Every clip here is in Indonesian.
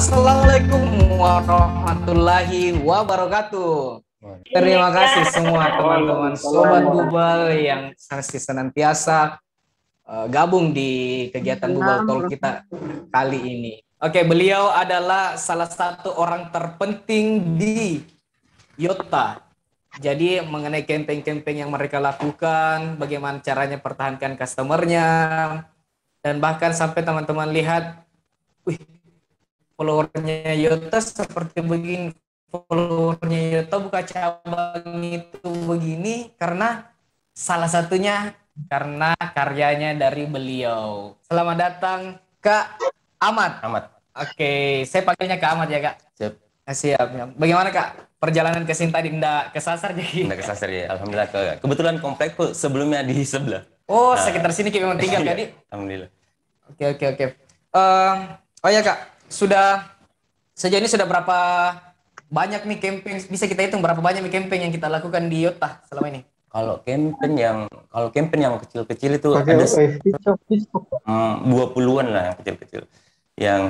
Assalamualaikum warahmatullahi wabarakatuh. Terima kasih semua teman-teman Sobat Bubal yang senantiasa gabung di kegiatan Bubal Talk kita kali ini. Oke, beliau adalah salah satu orang terpenting di Yota. Jadi mengenai campaign-campaign yang mereka lakukan, bagaimana caranya pertahankan customernya, dan bahkan sampai teman-teman lihat, wih, followernya Yota seperti begini, followernya Yota buka cabang itu begini karena salah satunya karena karyanya dari beliau. Selamat datang Kak Ahmad. Oke, saya panggilnya Kak Ahmad ya Kak. Siap. Siap. Bagaimana Kak perjalanan ke sini tadi? Nggak kesasar jadi? Nggak kesasar ya, alhamdulillah. Kebetulan komplekku sebelumnya di sebelah. Oh, sekitar sini Kak memang tinggal Kak. Alhamdulillah. Oke. Oh ya Kak, sejauh ini sudah berapa banyak nih campaign, bisa kita hitung berapa banyak nih campaign yang kita lakukan di Yota selama ini? Kalau campaign yang kecil-kecil itu ada 20-an lah yang kecil-kecil. Yang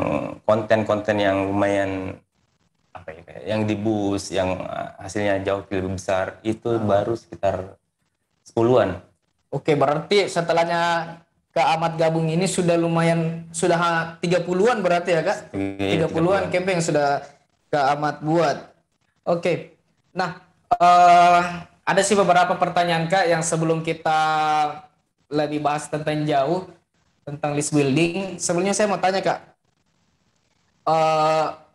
konten-konten yang lumayan yang di bus, yang hasilnya jauh lebih besar itu baru sekitar 10-an. Oke, berarti setelahnya Kak Ahmad gabung ini sudah lumayan, sudah 30-an berarti ya Kak? 30-an campaign yang sudah Kak Ahmad buat. Oke. Nah, ada sih beberapa pertanyaan Kak yang sebelum kita lebih bahas tentang jauh tentang list building. Sebelumnya saya mau tanya Kak,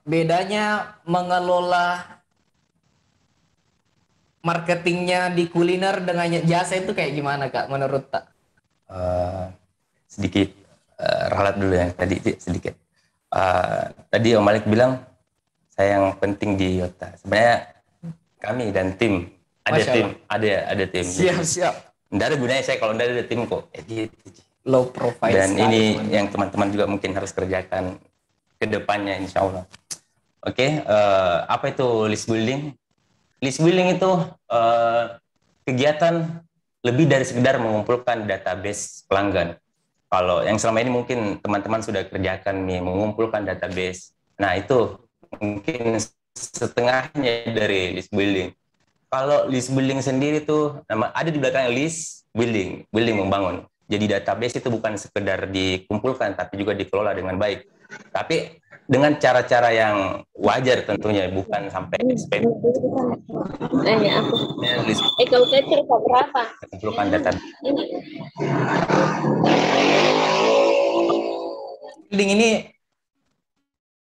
bedanya mengelola marketingnya di kuliner dengan jasa itu kayak gimana Kak menurut Kak? Sedikit ralat dulu yang tadi sedikit. Tadi Om Malik bilang saya yang penting di Yota. Sebenarnya kami dan tim ada tim. Siap. Nggak ada gunanya saya kalau nggak ada tim kok. Gitu. Low profile. Dan ini yang teman-teman juga mungkin harus kerjakan ke depannya insya Allah. Oke, apa itu list building? List building itu kegiatan lebih dari sekedar mengumpulkan database pelanggan. Kalau yang selama ini mungkin teman-teman sudah kerjakan nih, mengumpulkan database. Nah, itu mungkin setengahnya dari list building. Kalau list building sendiri tuh ada di belakangnya list building membangun. Jadi database itu bukan sekedar dikumpulkan, tapi juga dikelola dengan baik. Tapi dengan cara-cara yang wajar tentunya, bukan sampai spam. Nanya aku. Kalau kecil berapa? Kumpulkan database. Building ini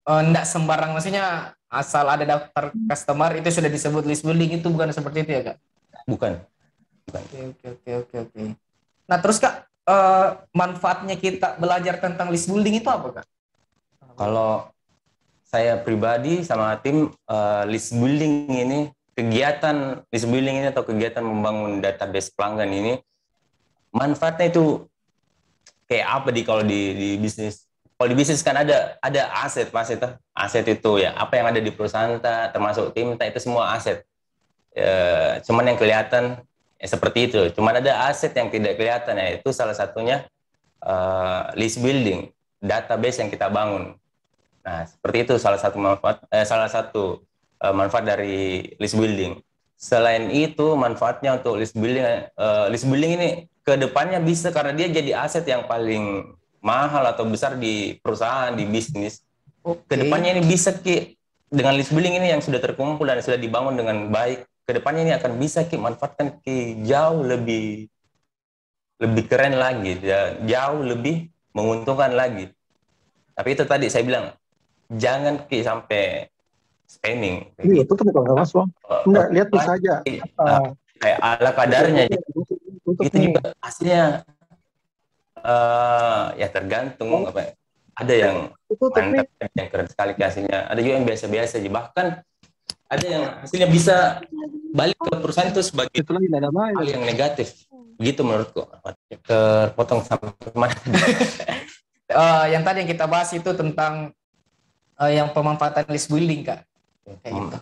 enggak sembarang, maksudnya asal ada daftar customer itu sudah disebut list building, itu bukan seperti itu ya Kak? Bukan. Oke. Nah terus Kak, manfaatnya kita belajar tentang list building itu apa Kak? Kalau saya pribadi sama tim, kegiatan list building ini atau kegiatan membangun database pelanggan ini, manfaatnya itu kayak apa kalau di bisnis? Kalau di bisnis kan ada aset, aset itu ya apa yang ada di perusahaan termasuk tim itu semua aset. Cuman yang kelihatan seperti itu. Cuman ada aset yang tidak kelihatan, itu salah satunya list building, database yang kita bangun. Nah, seperti itu salah satu manfaat dari list building. Selain itu, manfaatnya untuk list building ini ke depannya bisa karena dia jadi aset yang paling mahal atau besar di perusahaan, di bisnis. Kedepannya ini bisa dengan list building ini yang sudah terkumpul dan sudah dibangun dengan baik, kedepannya ini akan bisa manfaatkan jauh lebih keren lagi, jauh lebih menguntungkan lagi. Tapi itu tadi saya bilang jangan sampai spamming. Itu tuh kalau mas Bang. Enggak, lihat tuh saja. Kayak ala kadarnya. Itu juga hasilnya ya tergantung ada yang mantap, yang keren sekali hasilnya, ada juga yang biasa-biasa aja, bahkan ada yang hasilnya bisa balik ke perusahaan itu sebagai hal yang negatif. Begitu menurutku. Terpotong sampai mana? Yang tadi yang kita bahas itu tentang yang pemanfaatan list building Kak. Kayak gitu.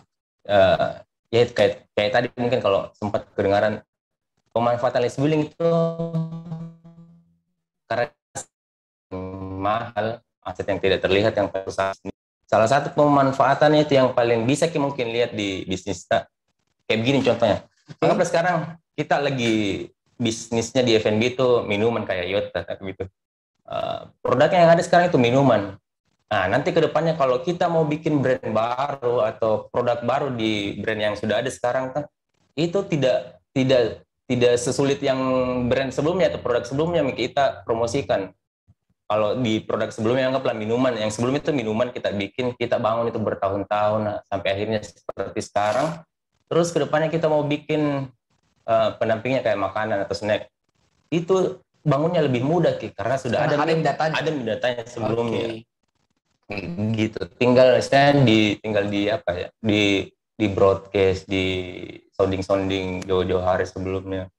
Kayak tadi mungkin kalau sempat kedengaran, pemanfaatan list building itu karena mahal, aset yang tidak terlihat yang perusahaan Salah satu pemanfaatannya itu yang paling bisa kita mungkin lihat di bisnis kita. Kayak begini contohnya. Anggaplah sekarang kita lagi bisnisnya di F&B itu minuman kayak Yota gitu. Produknya yang ada sekarang itu minuman. Nah, nanti ke depannya kalau kita mau bikin brand baru atau produk baru di brand yang sudah ada sekarang kan, itu tidak sesulit yang brand sebelumnya atau produk sebelumnya kita promosikan. Kalau di produk sebelumnya anggaplah minuman, yang sebelumnya itu minuman kita bikin, kita bangun itu bertahun-tahun, nah, sampai akhirnya seperti sekarang. Terus ke depannya kita mau bikin pendampingnya kayak makanan atau snack, itu bangunnya lebih mudah karena sudah ada datanya sebelumnya. Gitu. Tinggal di broadcast, di sounding jauh-jauh hari sebelumnya.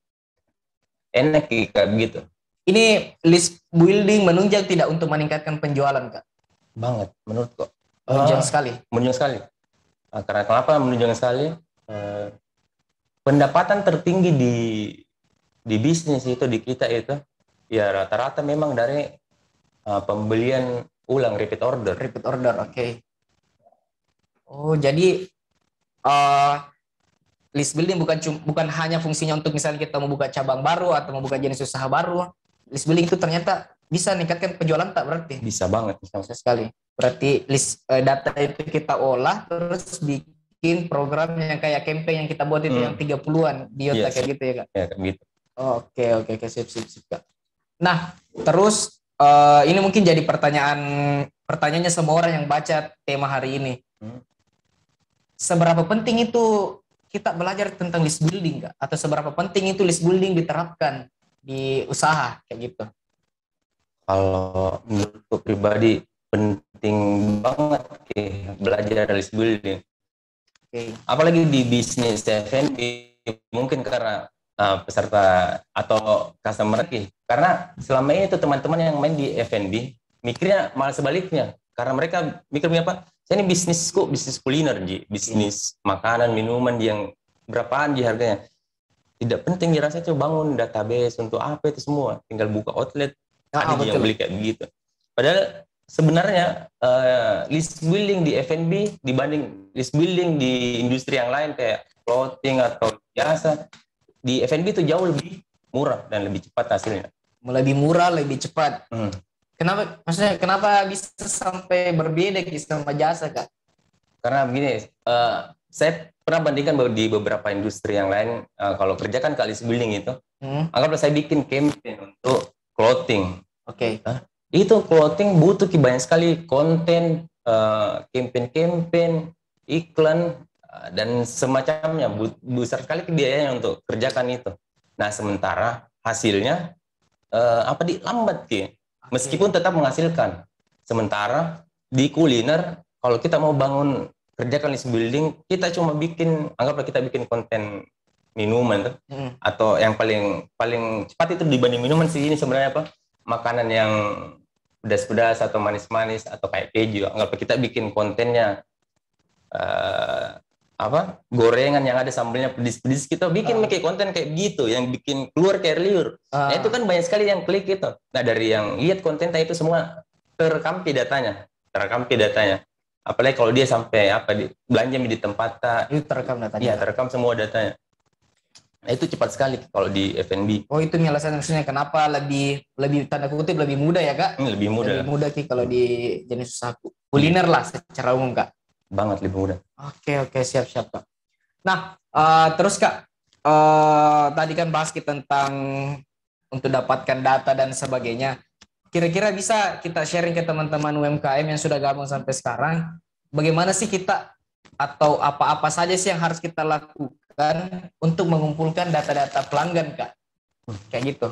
Enak kayak gitu. Ini list building menunjang tidak untuk meningkatkan penjualan, Kak? Banget, menurut kok. Menunjang sekali. Menunjang sekali. Karena kenapa menunjang sekali? Pendapatan tertinggi di bisnis itu, di kita itu, ya rata-rata memang dari pembelian ulang, repeat order. Repeat order, oke. Oh, jadi list building bukan hanya fungsinya untuk misalnya kita mau buka cabang baru atau mau buka jenis usaha baru. List building itu ternyata bisa meningkatkan penjualan tak berarti? Bisa banget, bisa sekali. Berarti list data itu kita olah terus bikin program yang kayak campaign yang kita buat itu yang 30-an di Yota kayak gitu ya, Kak? Ya, kayak gitu. Oke, sip, Kak. Nah, terus ini mungkin jadi pertanyaannya semua orang yang baca tema hari ini. Seberapa penting itu kita belajar tentang list building, Kak? Atau seberapa penting itu list building diterapkan di usaha kayak gitu? Kalau menurutku pribadi penting banget belajar list building. Apalagi di bisnis F&B, mungkin karena peserta atau customer karena selama ini tuh teman-teman yang main di F&B mikirnya malah sebaliknya, karena mereka mikirnya apa? Saya ini bisnis kuliner, bisnis makanan minuman yang berapaan harganya. Tidak penting dirasa coba bangun database untuk apa itu semua, tinggal buka outlet ada yang beli kayak begitu. Padahal sebenarnya list building di F&B dibanding list building di industri yang lain kayak clothing atau biasa, di F&B itu jauh lebih murah dan lebih cepat hasilnya. Lebih murah, lebih cepat. Kenapa bisa sampai berbeda sama jasa, Kak? Karena begini, saya pernah bandingkan di beberapa industri yang lain, kalau kerjakan list building itu, anggaplah saya bikin campaign untuk clothing. Itu clothing butuh banyak sekali konten, campaign, iklan, dan semacamnya, besar sekali biayanya untuk kerjakan itu. Nah, sementara hasilnya lambat meskipun tetap menghasilkan. Sementara di kuliner, kalau kita mau kerjakan list building, kita cuma anggaplah kita bikin konten minuman atau yang paling cepat itu dibanding minuman sih ini sebenarnya makanan yang pedas-pedas atau manis-manis atau kayak keju. Anggaplah kita bikin kontennya gorengan yang ada sambelnya pedis-pedis, kita bikin kayak konten kayak gitu yang bikin keluar kayak liur. Nah, itu kan banyak sekali yang klik itu. Nah, dari yang lihat kontennya itu semua terekam datanya. Apalagi kalau dia sampai belanja di tempat itu terekam datanya. Iya, terekam semua datanya. Nah, itu cepat sekali kalau di F&B. Oh, itu alasan maksudnya kenapa lebih tanda kutip lebih mudah ya, Kak? Lebih mudah. Lebih mudah kalau di jenis usaha kuliner lah secara umum, Kak. Banget lebih mudah. Oke, siap, Kak. Nah, terus Kak, tadi kan bahas kita tentang untuk dapatkan data dan sebagainya. Kira-kira bisa kita sharing ke teman-teman UMKM yang sudah gabung sampai sekarang, bagaimana sih kita atau apa-apa saja sih yang harus kita lakukan untuk mengumpulkan data-data pelanggan, Kak? Kayak gitu.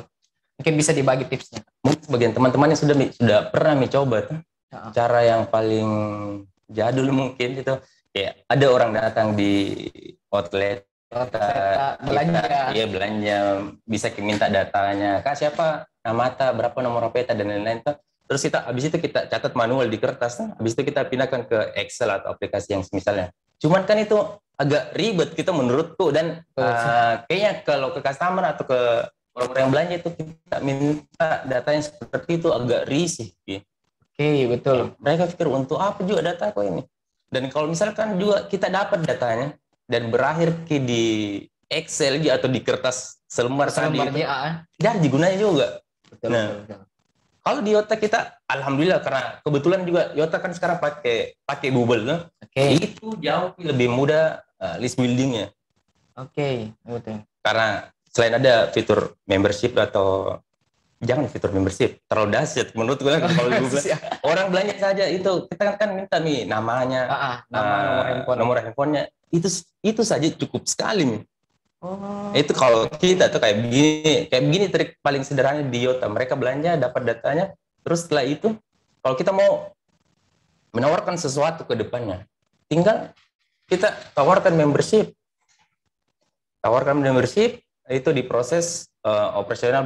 Mungkin bisa dibagi tipsnya. Mungkin sebagian teman-teman yang sudah pernah mencoba cara yang paling jadul mungkin itu ya, ada orang datang di outlet belanja, bisa minta datanya, Kak siapa, nama, berapa nomor peta dan lain-lain. Terus habis itu kita catat manual di kertas, habis itu kita pindahkan ke Excel atau aplikasi yang semisalnya. Cuman kan itu agak ribet kita menurutku, dan kayaknya kalau ke customer atau ke orang yang belanja itu kita minta datanya seperti itu agak risih. betul. Mereka pikir untuk apa juga data kok ini. Dan kalau misalkan juga kita dapat datanya dan berakhir di Excel atau di kertas selembar tadi itu, jadi gunanya juga. Betul, nah, betul. Kalau di Yota kita, alhamdulillah karena kebetulan juga Yota kan sekarang pakai Bubble, no? Itu jauh lebih mudah list buildingnya. Betul. Karena selain ada fitur membership atau jangan fitur membership terlalu dahsyat menurut gue kalau Google orang belanja saja itu kita kan minta nih namanya, nama, nomor handphonenya itu saja cukup sekali nih. Itu kalau kita tuh kayak begini trik paling sederhana di Yota. Mereka belanja dapat datanya, terus setelah itu kalau kita mau menawarkan sesuatu ke depannya, tinggal kita tawarkan membership itu diproses operasional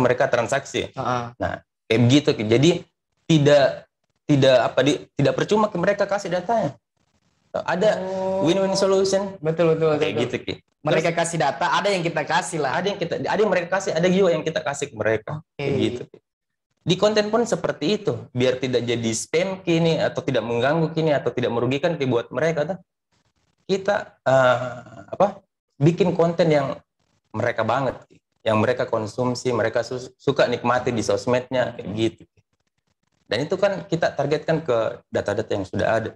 mereka transaksi. Nah kayak begitu, jadi tidak percuma ke mereka kasih datanya. Ada win-win solution. Betul. Kayak gitu Ki. Mereka kasih data, ada yang kita kasih lah. Ada yang mereka kasih, ada juga yang kita kasih ke mereka. Kayak gitu. Di konten pun seperti itu, biar tidak jadi spam kini atau tidak mengganggu kini atau tidak merugikan buat mereka tuh. Kita bikin konten yang mereka banget, yang mereka konsumsi, mereka suka nikmati di sosmednya kayak gitu. Dan itu kan kita targetkan ke data-data yang sudah ada.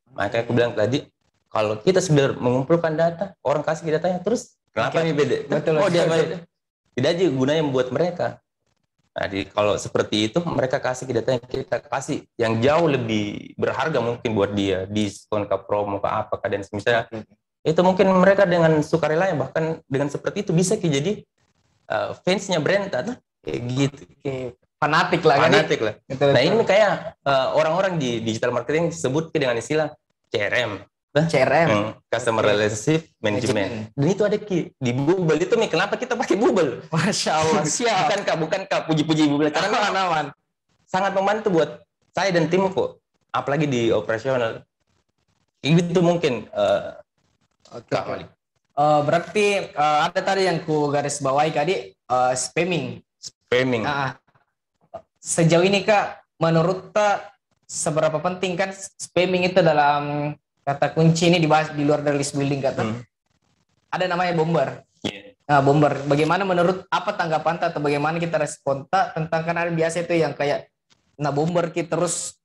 Makanya aku bilang tadi, kalau kita sudah mengumpulkan data, orang kasih datanya, terus kenapa ini beda? Betul. Tidak aja gunanya buat mereka. Nah, kalau seperti itu, mereka kasih datanya, kita kasih yang jauh lebih berharga mungkin buat dia, diskon ke promo ke apa, dan misalnya itu mungkin mereka dengan sukarela bahkan dengan seperti itu bisa jadi fansnya brand atau kayak gitu. Fanatik lah. Betul. Nah ini kayak orang-orang di digital marketing sebut dengan istilah CRM, Customer Relationship Management. Dan itu ada di Bubble itu kenapa kita pakai Bubble? Masya Allah, siap. Bukankah puji-puji Bubble karena aman. Sangat membantu buat saya dan timku, apalagi di operasional. Itu mungkin. Berarti ada tadi yang ku garis bawahi tadi spamming. Sejauh ini Kak, menurut Kak seberapa penting kan spamming itu dalam kata kunci ini dibahas di luar dari list building kata? Ada namanya bomber. Nah, bomber. Bagaimana menurut apa tanggapan atau bagaimana kita respon tentang kan ada biasa itu yang kayak bomber kita terus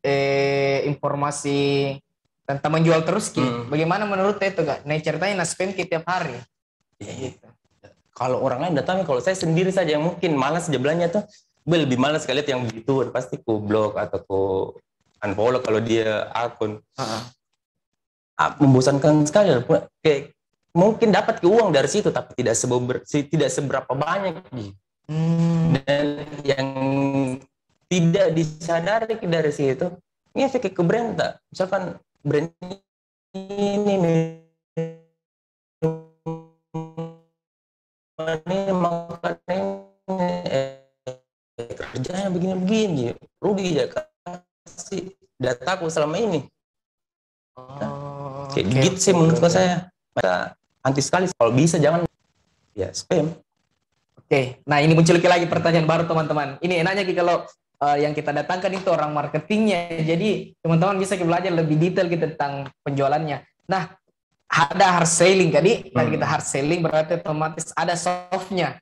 informasi tentang menjual terus Bagaimana menurut itu Kak? Nah ceritanya spam kita tiap hari. Gitu. Kalau orang lain datangnya, kalau saya sendiri saja yang mungkin malas jeblannya tuh, lebih malas sekali yang begitu, pasti ku blok atau ku unfollow kalau dia akun. Membosankan sekali. Kayak mungkin dapat uang dari situ, tapi tidak seberapa banyak. Dan yang tidak disadari dari situ, ini efek ke brand tak? Misalkan brand ini kerjanya begini-begini, rugi ya kasih dataku selama ini. Kayak gitu sih menurut saya. Maka anti sekali, kalau bisa jangan spam. Nah ini muncul lagi pertanyaan baru teman-teman. Ini enaknya kalau yang kita datangkan itu orang marketingnya, jadi teman-teman bisa belajar lebih detail tentang penjualannya. Nah ada hard selling tadi, kita hard selling berarti otomatis ada softnya.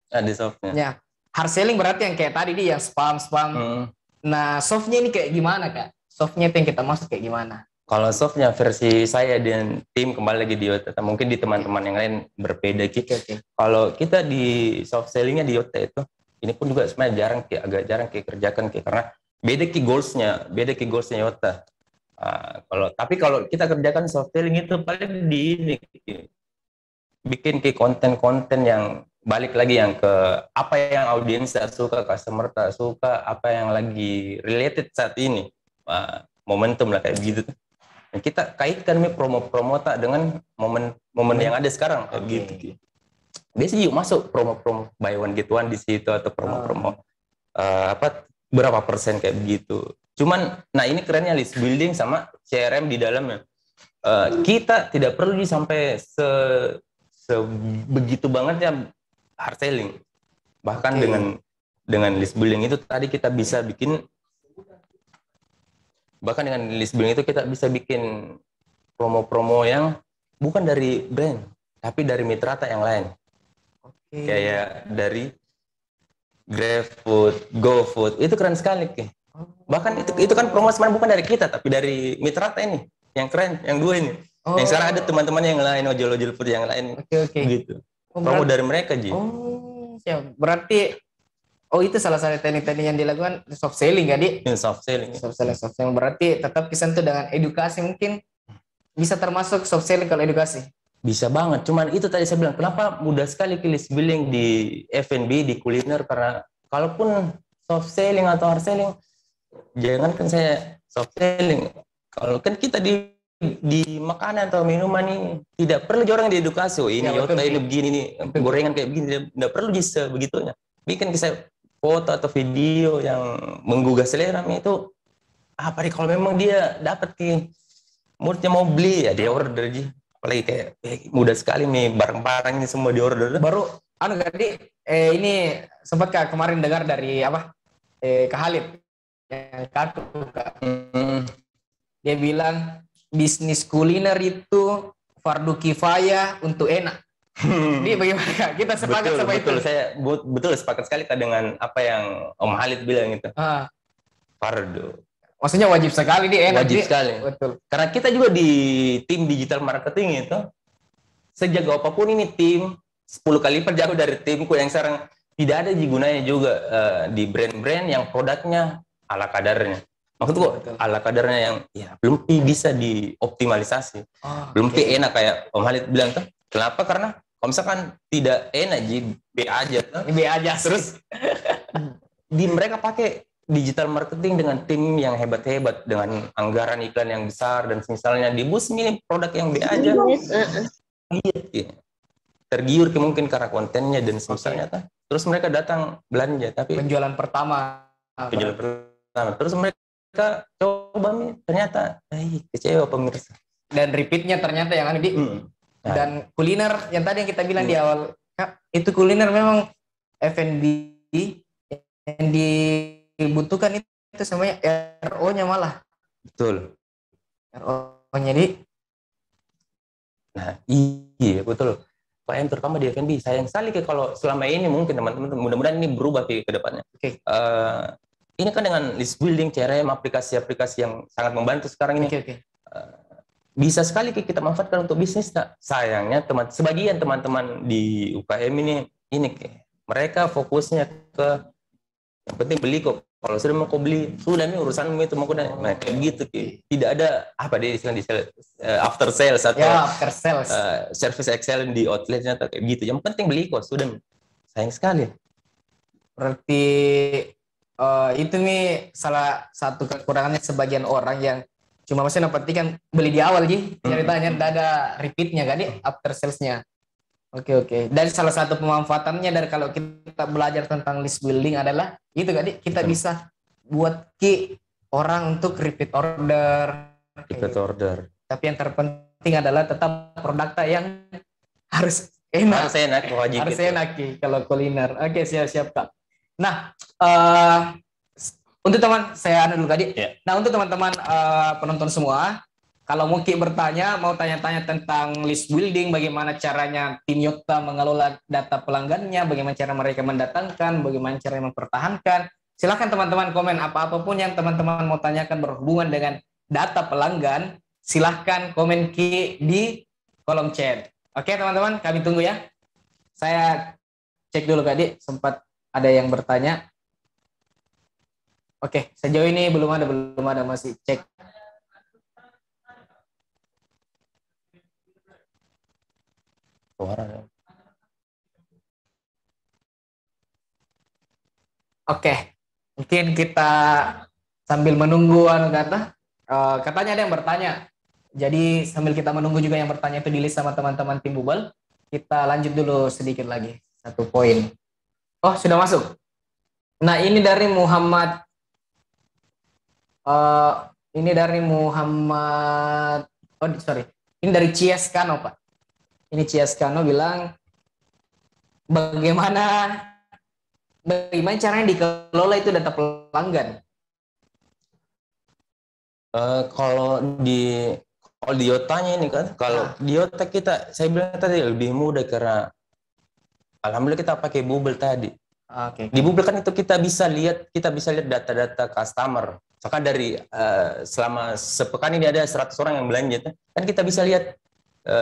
Ada softnya. Ya, hard selling berarti yang kayak tadi yang spam. Nah softnya ini kayak gimana Kak? Softnya itu yang kita maksud kayak gimana? Kalau softnya versi saya dan tim kembali lagi di Yota, mungkin di teman-teman yang lain berbeda gitu. Kalau kita di soft sellingnya di Yota itu, ini pun juga sebenarnya agak jarang kerjakan karena beda goalsnya Yota. Tapi kalau kita kerjakan soft selling itu paling bikin konten-konten yang balik lagi yang ke apa yang audiens tak suka, customer tak suka, apa yang lagi related saat ini, momentum lah kayak gitu. Dan kita kaitkan promo-promo tak dengan momen yang ada sekarang kayak gitu. Biasanya juga masuk promo-promo buy one get one di situ atau promo-promo berapa persen kayak begitu. Cuman, ini kerennya list building sama CRM di dalamnya. Kita tidak perlu sampai sebegitu bangetnya hard selling. Bahkan dengan dengan list building itu tadi kita bisa bikin, bahkan dengan list building itu kita bisa bikin promo-promo yang bukan dari brand, tapi dari mitrata yang lain. Kayak dari GrabFood, GoFood, itu keren sekali. Bahkan itu kan promo sebenarnya bukan dari kita, tapi dari mitrata ini, yang keren, yang dua ini. Yang sekarang ada teman-teman yang lain, ojol-ojol food yang lain, gitu. Promo dari mereka, Ji. Siap. Berarti itu salah satu teknik-teknik yang dilakukan soft selling, kan, Di? Soft selling. Soft selling. Berarti tetap kesan tuh dengan edukasi, mungkin bisa termasuk soft selling kalau edukasi. Bisa banget. Cuman itu tadi saya bilang, kenapa mudah sekali list building di F&B, di kuliner, karena kalaupun soft selling atau hard selling, jangan kan saya soft selling. Kalau kan kita di makanan atau minuman ini tidak perlu orang diedukasi. Oh, ini yota ini begini nih, gorengan kayak begini, tidak perlu bisa begitunya. Bikin kisah foto atau video yang menggugah selera itu apa nih, kalau memang dia dapat moodnya mau beli ya dia order aja. Apalagi kayak mudah sekali nih, barang-barang ini semua di order. Baru Gadi, ini sempat Kak kemarin dengar dari Kak Halid yang kartu Kak. Dia bilang bisnis kuliner itu fardu kifayah untuk enak. Ini bagaimana Kak? Kita sepakat sama itu. Saya betul sepakat sekali Kak dengan apa yang Om Halid bilang itu. Fardu. Maksudnya wajib sekali enak. Wajib sekali. Betul. Karena kita juga di tim digital marketing itu, sejago apapun ini tim 10 kali lipat jauh dari timku yang sekarang, tidak ada gunanya juga di brand-brand yang produknya ala kadarnya. Maksudku ala kadarnya yang belum bisa dioptimalisasi. Belum enak kayak Om Halid bilang tuh. Kenapa? Karena kalau misalkan tidak enak B aja tuh. B aja terus mereka pakai digital marketing dengan tim yang hebat-hebat, dengan anggaran iklan yang besar, dan misalnya di bus ini produk yang B aja. Tergiur mungkin karena kontennya dan misalnya terus mereka datang belanja, tapi penjualan pertama. Terus mereka coba ternyata kecewa pemirsa. Dan repeatnya ternyata yang ada dan kuliner yang tadi yang kita bilang di awal, itu kuliner memang F&B yang dibutuhkan itu semuanya RO-nya malah. Betul. RO-nya iya betul. Yang terutama di F&B, sayang sekali kalau selama ini mungkin teman-teman, mudah-mudahan ini berubah ke depannya. Ini kan dengan list building, CRM, aplikasi-aplikasi yang sangat membantu sekarang ini. Bisa sekali kita manfaatkan untuk bisnis. Sayangnya sebagian teman-teman di UKM ini mereka fokusnya ke yang penting beli kok. Kalau sudah mau beli, sudah nih urusanmu itu mau kayak gitu. Tidak ada istilah after sales atau after sales, service excellent di outletnya atau kayak gitu. Yang penting beli kok, sudah. Sayang sekali. Berarti itu salah satu kekurangannya sebagian orang yang cuma masih kan beli di awal ceritanya tidak ada repeatnya kan after salesnya. Oke. Dan salah satu pemanfaatannya dari kalau kita belajar tentang list building adalah itu kan kita bisa buat orang untuk repeat order. Tapi yang terpenting adalah tetap produknya yang harus enak. Harus enak kalau kuliner. Oke, siap Kak. Nah, untuk saya dulu tadi. Nah, untuk teman-teman penonton semua, kalau mau bertanya, mau tanya-tanya tentang list building, bagaimana caranya tim Yota mengelola data pelanggannya, bagaimana cara mereka mendatangkan, bagaimana cara mempertahankan, silakan teman-teman komen apapun yang teman-teman mau tanyakan berhubungan dengan data pelanggan, silahkan komen di kolom chat. Oke teman-teman, kami tunggu ya. Saya cek dulu tadi, sempat ada yang bertanya. Oke, sejauh ini belum ada masih cek. Oke, mungkin kita sambil menunggu katanya ada yang bertanya. Jadi sambil kita menunggu juga yang bertanya itu di list sama teman-teman tim Bubble, kita lanjut dulu sedikit lagi satu poin. Oh, sudah masuk. Nah, ini dari Muhammad. Ini dari Ciaskano, Pak. Ini Ciaskano bilang, bagaimana bagaimana caranya dikelola itu data pelanggan? Kalau di Yotanya ini kan, kalau di Yota kita, saya bilang tadi lebih mudah karena alhamdulillah kita pakai Bubble tadi. Oke. Di Bubble kan itu kita bisa lihat data-data customer. Misalkan dari selama sepekan ini ada 100 orang yang belanja, kan kita bisa lihat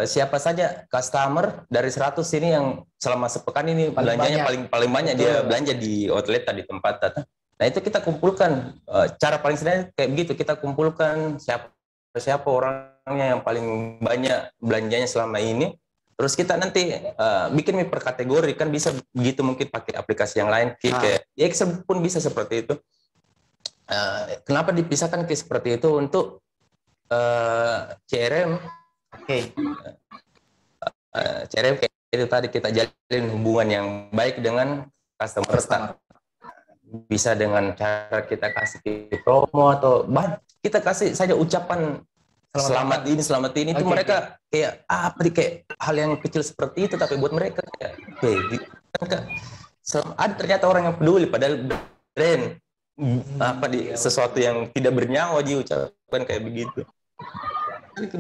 siapa saja customer dari 100 ini yang selama sepekan ini belanjanya paling banyak. Betul. Dia belanja di outlet di tempat data. Nah itu kita kumpulkan, cara paling sederhana kayak begitu, kita kumpulkan siapa orangnya yang paling banyak belanjanya selama ini, terus kita nanti bikin per kategori, kan bisa begitu, mungkin pakai aplikasi yang lain, kayak Excel pun bisa seperti itu. Kenapa dipisahkan kayak seperti itu? Untuk CRM, CRM kayak itu tadi, kita jalin hubungan yang baik dengan customer. Bisa dengan cara kita kasih promo atau kita kasih saja ucapan selamat ini itu mereka kayak kayak hal yang kecil seperti itu, tapi buat mereka kayak ada ternyata orang yang peduli, padahal brand sesuatu yang tidak bernyawa diucapkan kayak begitu.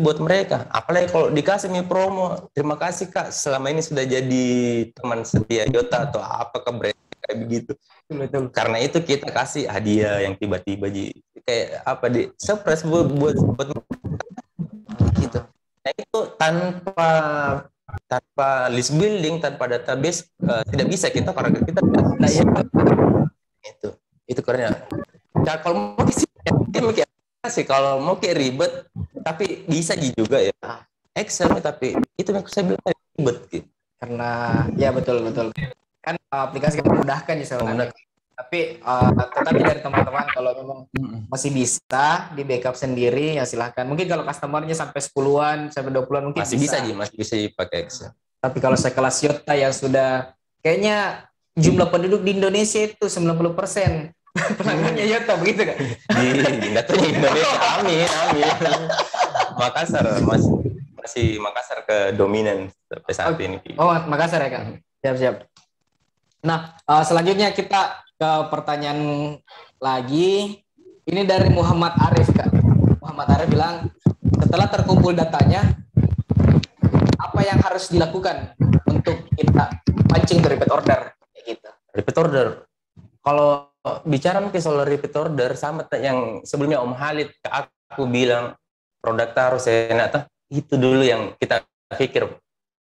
Buat mereka, apalagi kalau dikasih promo, terima kasih Kak, selama ini sudah jadi teman setia Yota atau apa ke brand kayak begitu. Betul. Karena itu kita kasih hadiah yang tiba-tiba kayak surprise buat gitu. Nah itu tanpa list building, tanpa database tidak bisa kita, karena kita itu karena kalau mau sih kalau mau kayak ribet, tapi bisa juga ya Excel, tapi itu yang saya bilang ribet gitu. Karena ya betul kan aplikasi memudahkan ya sebenarnya. Tapi tetapi dari teman-teman kalau memang masih bisa di backup sendiri ya silahkan. Mungkin kalau customernya sampai 10-an sampai 20-an mungkin masih bisa dipakai Excel. Tapi kalau sekelas Yota yang sudah kayaknya jumlah penduduk di Indonesia itu 90% pelanggannya Yota, begitu kan? Enggak tahu Indonesia, amin. Makassar masih Makassar ke dominan sampai saat ini. Oh, Makassar ya Kak. Siap. Nah, selanjutnya kita ke pertanyaan lagi. Ini dari Muhammad Arif, Kak. Muhammad Arif bilang, setelah terkumpul datanya, apa yang harus dilakukan untuk kita pancing repeat order? Kayak gitu. Repeat order. Kalau bicara mungkin soal repeat order, sama yang sebelumnya Om Halid ke aku bilang, produk harus enak. Itu dulu yang kita pikir.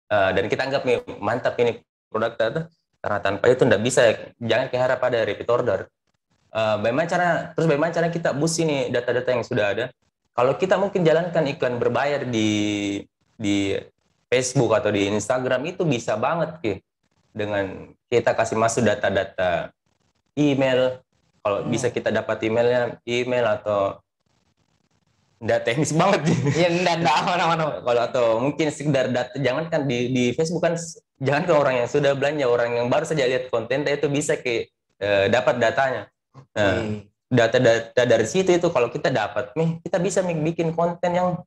Dan kita anggap nih, mantap ini produk itu. Karena tanpa itu tidak bisa, jangan keharap ada repeat order. Bagaimana cara kita boost ini data-data yang sudah ada? Kalau kita mungkin jalankan iklan berbayar di Facebook atau di Instagram, itu bisa banget dengan kita kasih masuk data-data email. Kalau bisa kita dapat email atau data teknis banget. Iya, enggak aman-aman. Kalau atau mungkin sekedar data, jangan kan di Facebook kan, jangan ke orang yang sudah belanja, orang yang baru saja lihat konten itu bisa dapat datanya. Data dari situ itu kalau kita dapat kita bisa bikin konten yang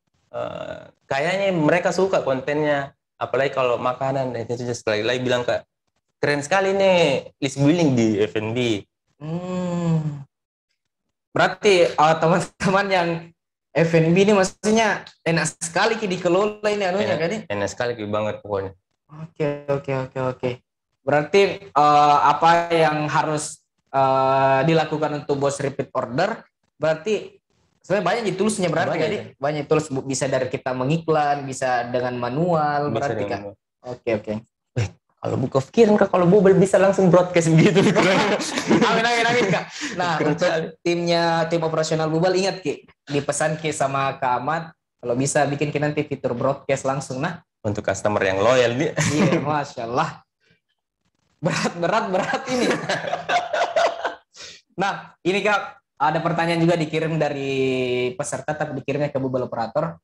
kayaknya mereka suka kontennya, apalagi kalau makanan. Itu sekali lagi bilang Kak, keren sekali nih list building di F&B. Berarti teman-teman yang F&B ini maksudnya enak sekali dikelola ini anunya kan? Enak sekali banget pokoknya. Oke. Berarti apa yang harus dilakukan untuk bos repeat order? Berarti sebenarnya banyak di toolsnya, berarti banyak tools, bisa dari kita mengiklan, bisa dengan manual, bisa berarti kan? Oke. Kalau buka pikiran Kak, kalau Bubble bisa langsung broadcast begitu. Amin Kak. Nah, untuk tim operasional Bubble, ingat dipesan sama Kak Ahmad, kalau bisa bikin nanti fitur broadcast langsung. Nah, untuk customer yang loyal nih. Iya, Masya Allah. Berat ini. Nah, ini Kak, ada pertanyaan juga dikirim dari peserta, tapi dikirimnya ke Bubble Operator.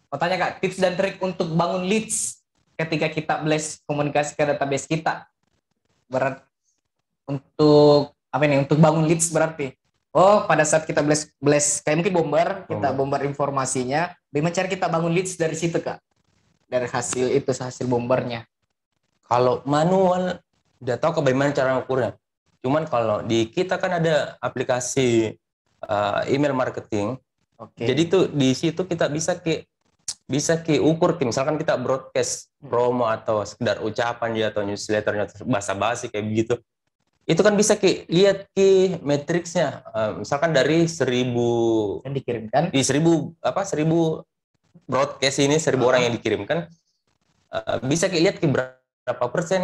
Pertanyaan Kak, tips dan trik untuk bangun leads ketika kita blast komunikasi ke database kita. Untuk bangun leads berarti. Pada saat kita blast kayak mungkin kita bombar informasinya, bagaimana cara kita bangun leads dari situ Kak? Dari hasil bombarnya. Kalau manual, udah tahu bagaimana cara mengukurnya. Cuman kalau di kita kan ada aplikasi email marketing. Jadi tuh di situ kita bisa ukur misalkan kita broadcast promo atau sekedar ucapan ya atau newsletternya basa-basi kayak begitu. Itu kan bisa lihat matriksnya, misalkan dari 1000 yang dikirimkan di 1000 broadcast ini 1000 orang yang dikirimkan, bisa lihat berapa persen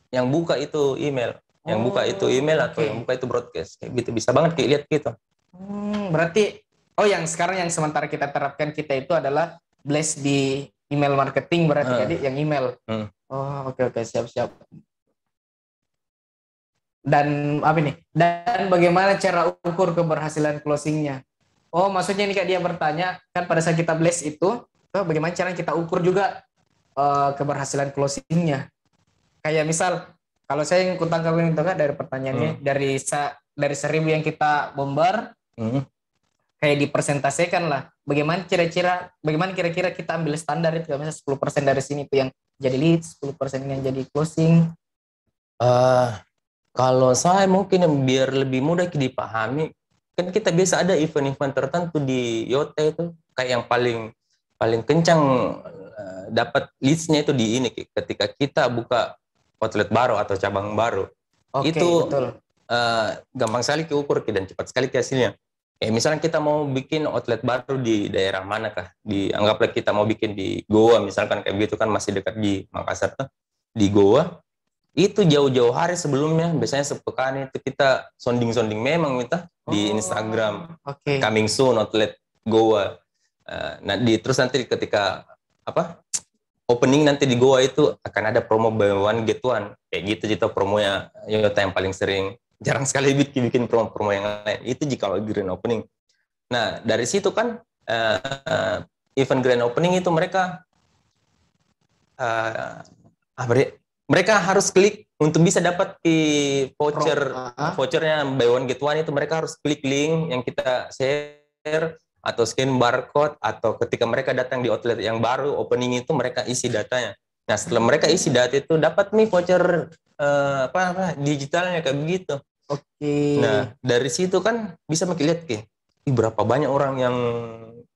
yang buka itu email, atau yang buka itu broadcast kayak gitu, bisa banget lihat gitu. Berarti yang sekarang yang sementara kita terapkan kita itu adalah blast di email marketing berarti tadi yang email. Oke, siap. Dan Dan bagaimana cara ukur keberhasilan closingnya? Maksudnya ini Kak, dia bertanya kan pada saat kita blast itu, bagaimana cara kita ukur juga keberhasilan closingnya? Kayak misal, kalau saya yang kutangkap itu Kak dari pertanyaannya, dari 1000 yang kita bombar, kayak dipresentasikan lah. Bagaimana kira-kira kita ambil standar itu, misalnya 10% dari sini itu yang jadi lead, 10% yang jadi closing. Kalau saya mungkin biar lebih mudah dipahami, kan kita biasa ada event-event tertentu di YOT itu, kayak yang paling kencang dapat leads-nya itu di ini, ketika kita buka outlet baru atau cabang baru. Itu betul. Gampang sekali diukur dan cepat sekali hasilnya. Misalnya kita mau bikin outlet baru di daerah manakah, anggaplah kita mau bikin di Goa misalkan kayak gitu kan, masih dekat di Makassar tuh, di Goa. Itu jauh-jauh hari sebelumnya, biasanya sepekan itu kita sounding memang kita di Instagram, coming soon outlet Goa. Terus nanti ketika opening nanti di Goa itu akan ada promo buy one get one kayak gitu, promonya Yota yang paling sering. Jarang sekali bikin promo yang lain. Itu jika grand opening. Nah dari situ kan event grand opening itu mereka mereka harus klik untuk bisa dapat di vouchernya buy one get one, itu mereka harus klik link yang kita share atau scan barcode, atau ketika mereka datang di outlet yang baru opening itu mereka isi datanya. Nah setelah mereka isi data itu dapat nih voucher digitalnya kayak begitu. Nah dari situ kan bisa lihat berapa banyak orang yang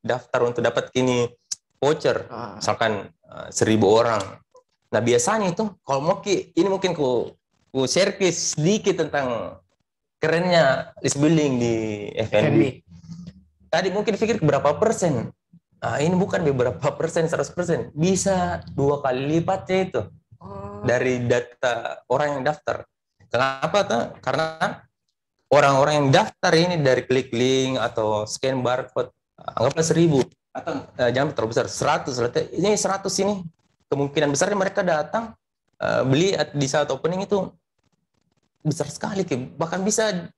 daftar untuk dapat voucher, misalkan 1000 orang. Nah biasanya itu kalau mau ini mungkin ku share sedikit tentang kerennya list building di FNB. Tadi mungkin pikir berapa persen? Ini bukan beberapa persen, 100%. Bisa 2 kali lipatnya itu dari data orang yang daftar. Kenapa tuh? Karena orang-orang yang daftar ini dari klik link atau scan barcode, anggaplah 1000 atau jangan terlalu besar, 100. Ini 100 ini kemungkinan besarnya mereka datang beli di saat opening itu besar sekali, bahkan bisa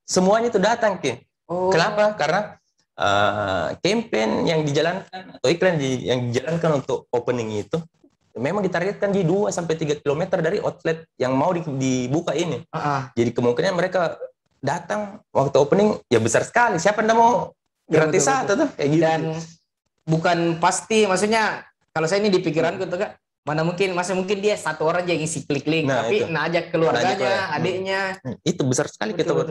semuanya itu datang. Kenapa? Karena campaign yang dijalankan atau iklan yang dijalankan untuk opening itu memang ditargetkan di 2-3 km dari outlet yang mau dibuka ini. Jadi kemungkinan mereka datang waktu opening ya besar sekali. Siapa yang mau gratis tuh kayak gitu. Dan bukan pasti, maksudnya kalau saya ini di pikiranku tuh Kak, masa mungkin dia satu orang aja yang isi klik link, tapi ajak keluarganya, adiknya. Itu besar sekali kita buat.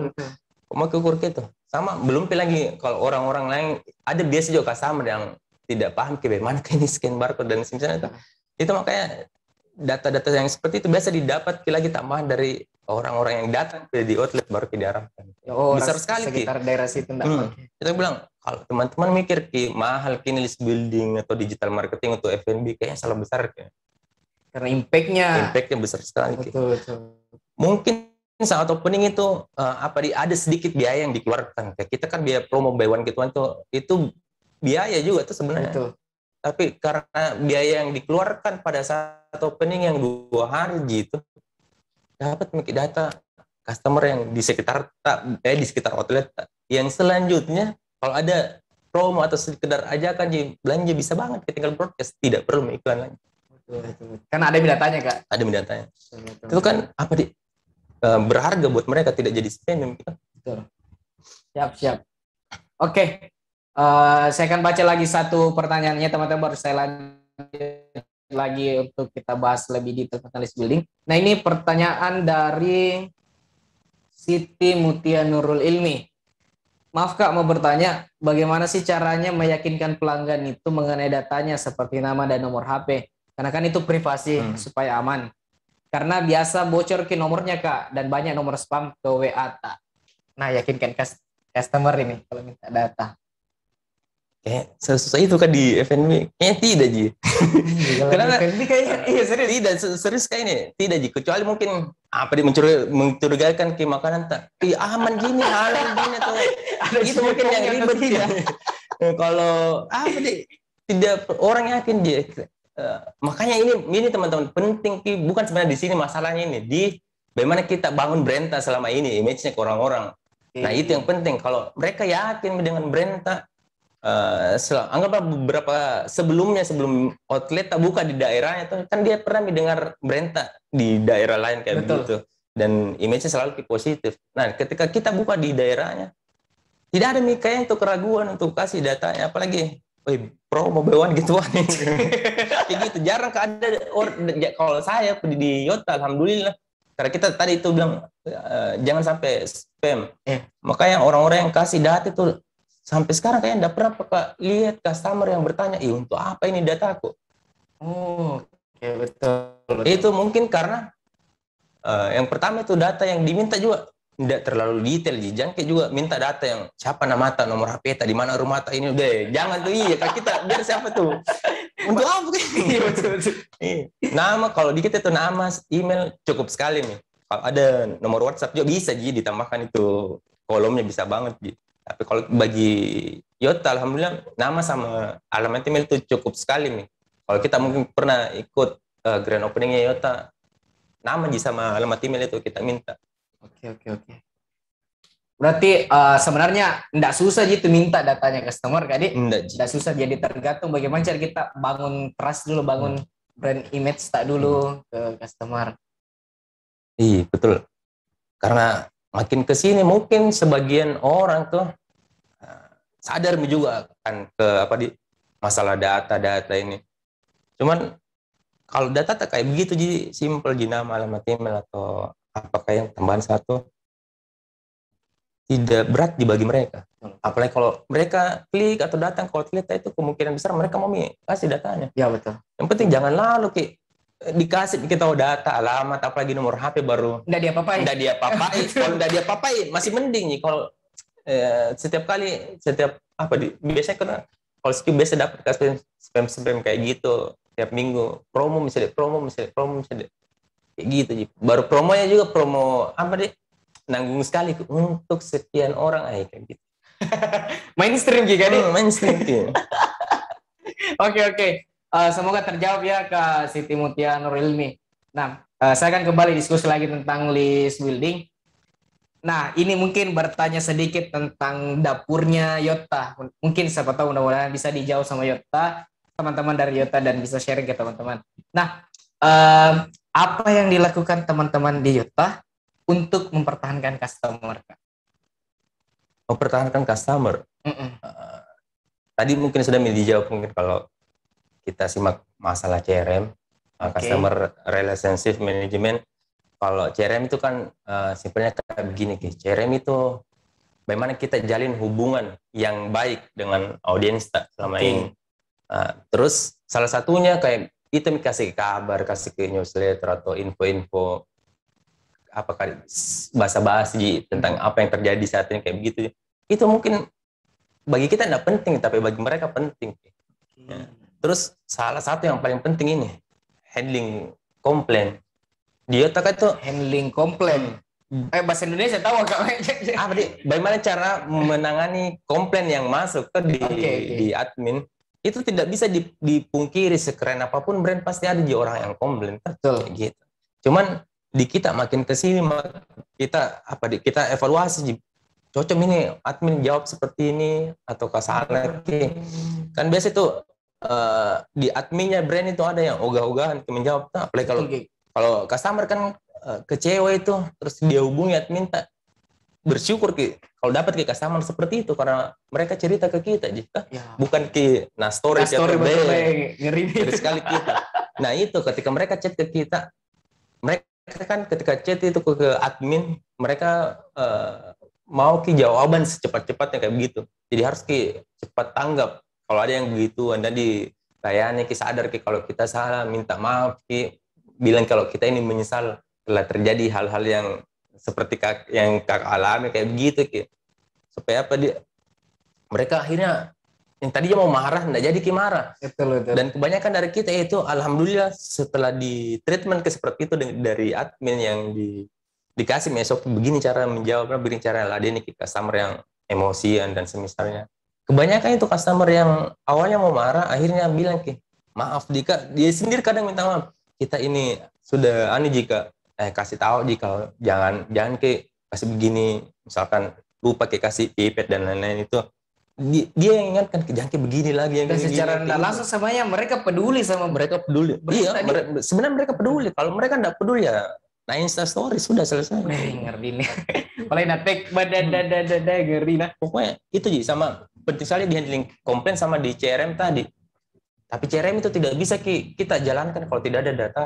Mau ukur gitu. Sama belum lagi kalau orang-orang lain ada biasa juga customer yang tidak paham bagaimana ini scan barcode dan misalnya itu makanya data-data yang seperti itu biasa didapat lagi tambahan dari orang-orang yang datang di outlet baru diarahkan. Besar sekali sekitar daerah situ. Kita bilang kalau teman-teman mikir mahal list building atau digital marketing untuk FNB kayaknya salah besar karena impactnya besar sekali. Betul. Mungkin saat opening itu ada sedikit biaya yang dikeluarkan. Kayak kita kan biaya promo buy one get one itu biaya juga tuh sebenarnya. Betul. Tapi karena biaya yang dikeluarkan pada saat opening yang 2 hari gitu, dapat data customer yang di sekitar outlet yang selanjutnya kalau ada promo atau sekedar ajakan belanja bisa banget tinggal broadcast, tidak perlu iklan lagi. Betul. Karena ada datanya Kak. Ada datanya. Itu kan berharga buat mereka, tidak jadi spam. Betul. Siap. Oke. Saya akan baca lagi satu pertanyaannya teman-teman, baru saya lanjut lagi untuk kita bahas lebih detail tentang list building. Nah ini pertanyaan dari Siti Mutia Nurul Ilmi. Maaf Kak, mau bertanya, bagaimana sih caranya meyakinkan pelanggan itu mengenai datanya seperti nama dan nomor HP? Karena kan itu privasi supaya aman. Karena biasa bocor ke nomornya Kak, dan banyak nomor spam ke WA tak. Nah, yakinkan customer ini kalau minta data. Kayak sesusah itu kan di FNB. Kayaknya tidak, Ji. Karena FNB kayaknya, iya serius. Tidak, serius kayak ini. Tidak, Ji. Kecuali mungkin mencurigakan ke makanan tak. Aman gini, halal gini tuh. Itu mungkin yang ribet ya. Kalau apa deh, tidak orang yakin dia. Makanya ini teman-teman penting, bukan sebenarnya di sini masalahnya ini di bagaimana kita bangun Brenta selama ini, image-nya ke orang-orang. Nah itu yang penting. Kalau mereka yakin dengan Brenta, anggaplah beberapa sebelum outlet tak buka di daerahnya tuh kan dia pernah mendengar Brenta di daerah lain kayak begitu, dan image-nya selalu positif. Nah ketika kita buka di daerahnya, tidak ada kayak untuk keraguan untuk kasih datanya, apalagi promo bawaan gitu kayak gitu. Jarang ada kalau saya di Yota, alhamdulillah, karena kita tadi itu bilang jangan sampai spam. Makanya orang-orang yang kasih data itu sampai sekarang kayaknya enggak pernah lihat customer yang bertanya, untuk apa ini dataku? Oh, oke, betul. Itu mungkin karena yang pertama itu data yang diminta juga tidak terlalu detail, jangan juga minta data yang siapa nama tak, nomor HP tak, di mana rumah tak, ini udah jangan tuh. Kita biar siapa tuh untuk apa? Betul. Nama, kalau dikit itu nama, email cukup sekali nih. Kalau ada nomor WhatsApp juga bisa ditambahkan, itu kolomnya bisa banget. Tapi kalau bagi Yota, alhamdulillah nama sama alamat email itu cukup sekali nih. Kalau kita mungkin pernah ikut grand openingnya Yota, nama sama alamat email itu kita minta. Oke. Berarti sebenarnya enggak susah gitu minta datanya customer, Kak. Enggak susah, jadi tergantung bagaimana cara kita bangun trust dulu, bangun brand image tak dulu ke customer. Iya, betul. Karena makin ke sini mungkin sebagian orang tuh sadar juga kan ke masalah data ini. Cuman kalau data tak kayak begitu, jadi simple, nama, alamat email atau apakah yang tambahan satu, tidak berat dibagi mereka. Apalagi kalau mereka klik atau datang ke outlet itu, kemungkinan besar mereka mau kasih datanya. Ya betul. Yang penting jangan lalu dikasih kita tahu data, alamat, apalagi nomor HP baru nggak dia papai. Kalau nggak dia papai masih mending nih. Kalau setiap biasanya kena, kalau skip biasa dapat kasih spam kayak gitu tiap minggu, promo misalnya kayak gitu. Baru promonya juga promo nanggung sekali untuk sekian orang kayak gitu. Mainstream juga nih. Mainstream. Oke. Semoga terjawab ya Kak Siti Mutia Nurul Ilmi. Nah, saya akan kembali diskusi lagi tentang list building. Nah, ini mungkin bertanya sedikit tentang dapurnya Yota. Mungkin siapa tahu mudah-mudahan bisa dijawab sama Yota, teman-teman dari Yota, dan bisa sharing ke teman-teman. Nah, apa yang dilakukan teman-teman di Yota untuk mempertahankan customer, Kak? Mempertahankan customer? Tadi mungkin sudah dijawab, mungkin kalau kita simak masalah CRM, Customer Relationship Management. Kalau CRM itu kan simpelnya kayak begini, CRM itu bagaimana kita jalin hubungan yang baik dengan audiens selama ini. Terus salah satunya kayak kita kasih kabar, kasih ke newsletter atau info-info basa-basi tentang apa yang terjadi saat ini kayak begitu. Itu mungkin bagi kita tidak penting, tapi bagi mereka penting. Terus salah satu yang paling penting ini handling komplain. Di Yota itu handling komplain. Bahasa Indonesia tahu Kak? Bagaimana cara menangani komplain yang masuk di admin? Itu tidak bisa dipungkiri, sekeren apapun brand pasti ada orang yang komplain. Betul. Gitu. Cuman di kita makin ke sini kita evaluasi, cocok ini admin jawab seperti ini atau salah. Kan biasa itu di adminnya brand itu ada yang ogah-ogahan menjawab. Apalagi kalau customer kan kecewa itu, terus dia hubungi admin, bersyukur kalau dapat ke customer seperti itu, karena mereka cerita ke kita bukan ke story ngeri sekali kita. Nah itu ketika mereka chat ke kita, mereka kan ketika chat itu ke admin, mereka mau jawaban secepat-cepatnya kayak begitu. Jadi harus cepat tanggap. Kalau ada yang begitu, Anda dilayani, sadar kalau kita salah, minta maaf, bilang kalau kita ini menyesal telah terjadi hal-hal yang seperti yang kakak alami kayak begitu, supaya apa mereka akhirnya yang tadinya mau marah, nggak jadi marah. Betul. Dan kebanyakan dari kita itu, alhamdulillah setelah di treatment seperti itu dari admin yang dikasih besok begini cara menjawabnya, begini cara ladeni ke customer yang emosian dan semisalnya. Kebanyakan itu customer yang awalnya mau marah, akhirnya bilang maaf jika dia sendiri kadang minta maaf. Kita ini sudah jika kasih tahu jika jangan kasih begini, misalkan lupa kasih pipet dan lain-lain itu. Dia yang ingatkan jangan begini lagi yang dan secara tidak langsung semuanya mereka peduli sama mereka peduli. Iya, sebenarnya mereka peduli. Kalau mereka tidak peduli ya nah Insta story sudah selesai. Ngerti nih. Paling natek ngeri nah. Pokoknya itu sama penting sekali di handling komplain sama di CRM tadi. Tapi CRM itu tidak bisa kita jalankan kalau tidak ada data.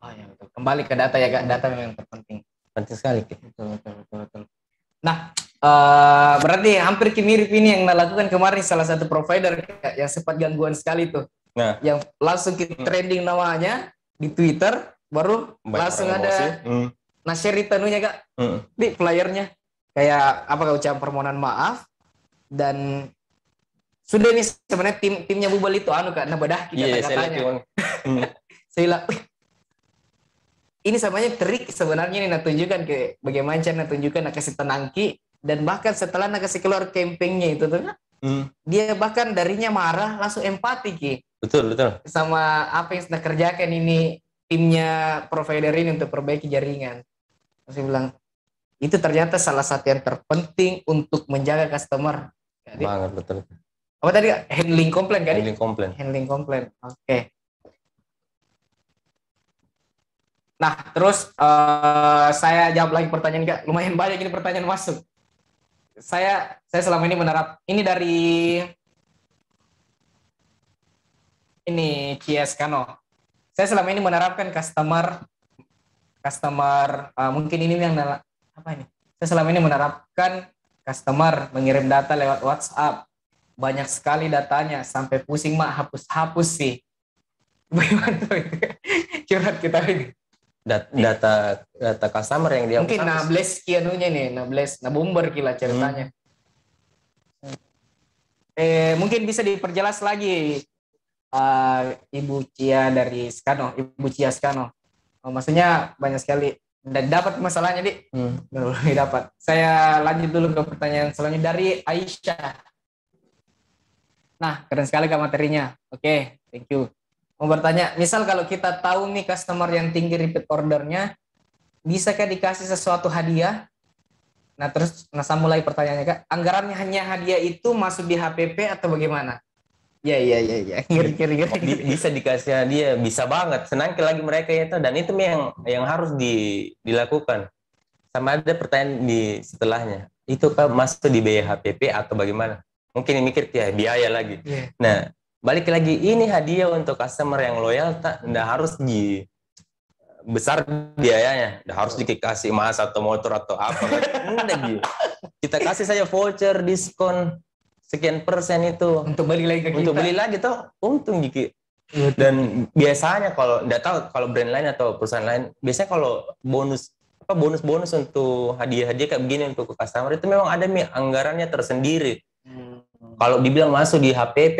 Oh ya betul. Kembali ke data ya Kak, data memang terpenting. Penting sekali. Betul. Nah, berarti hampir mirip ini yang lakukan kemarin salah satu provider Kak, yang sempat gangguan sekali tuh. Nah, yang langsung trending namanya di Twitter. Baru langsung ada share tanunya Kak di flyernya kayak apa ucapan permohonan maaf dan sudah nih sebenarnya timnya Bubal itu Kak nabadah kata-katanya. Saya bilang ini samanya trik sebenarnya ini tunjukkan ke bagaimana cara tunjukkan kasih tenangki dan bahkan setelah kasih keluar campingnya itu tuh dia bahkan darinya marah langsung empati betul sama apa yang sudah kerjakan ini timnya provider ini untuk perbaiki jaringan. Saya bilang itu ternyata salah satu yang terpenting untuk menjaga customer. Banget betul. Apa tadi handling komplain kan? Handling komplain. Oke. Nah terus saya jawab lagi pertanyaan Kak. Lumayan banyak ini pertanyaan masuk. Saya selama ini ini dari ini Cias Kano. Saya selama ini menerapkan customer mungkin ini yang apa ini? Saya selama ini menerapkan customer mengirim data lewat WhatsApp. Banyak sekali datanya sampai pusing hapus sih. Bagaimana itu? Curhat kita ini. Data customer yang dia mungkin nables kianunya nih, nabumber kila ceritanya. Mungkin bisa diperjelas lagi. Ibu Cia dari Skano, Ibu Cia Skano. Maksudnya banyak sekali dan dapat masalahnya belum dapat. Saya lanjut dulu ke pertanyaan selanjutnya dari Aisyah. Nah, keren sekali Kak materinya. Oke, thank you. Mau bertanya, misal kalau kita tahu nih customer yang tinggi repeat ordernya, bisakah dikasih sesuatu hadiah? Nah, terus saya mulai pertanyaannya Kak, anggarannya hanya hadiah itu masuk di HPP atau bagaimana? Iya. Ngeri. Bisa dikasih dia, bisa banget. Senang lagi mereka itu dan itu yang harus dilakukan. Sama ada pertanyaan di setelahnya. Itu kan masuk di biaya HPP atau bagaimana? Mungkin mikir biaya lagi. Yeah. Nah, balik lagi ini hadiah untuk customer yang loyal enggak harus besar biayanya. Enggak harus dikasih emas atau motor atau apa. Enggak kita kasih saja voucher, diskon sekian persen itu untuk beli lagi ke kita. Untuk beli lagi tuh untung Jiki. Dan biasanya kalau enggak tahu kalau brand lain atau perusahaan lain, biasanya kalau bonus untuk hadiah-hadiah kayak begini untuk customer itu memang ada anggarannya tersendiri. Kalau dibilang masuk di HPP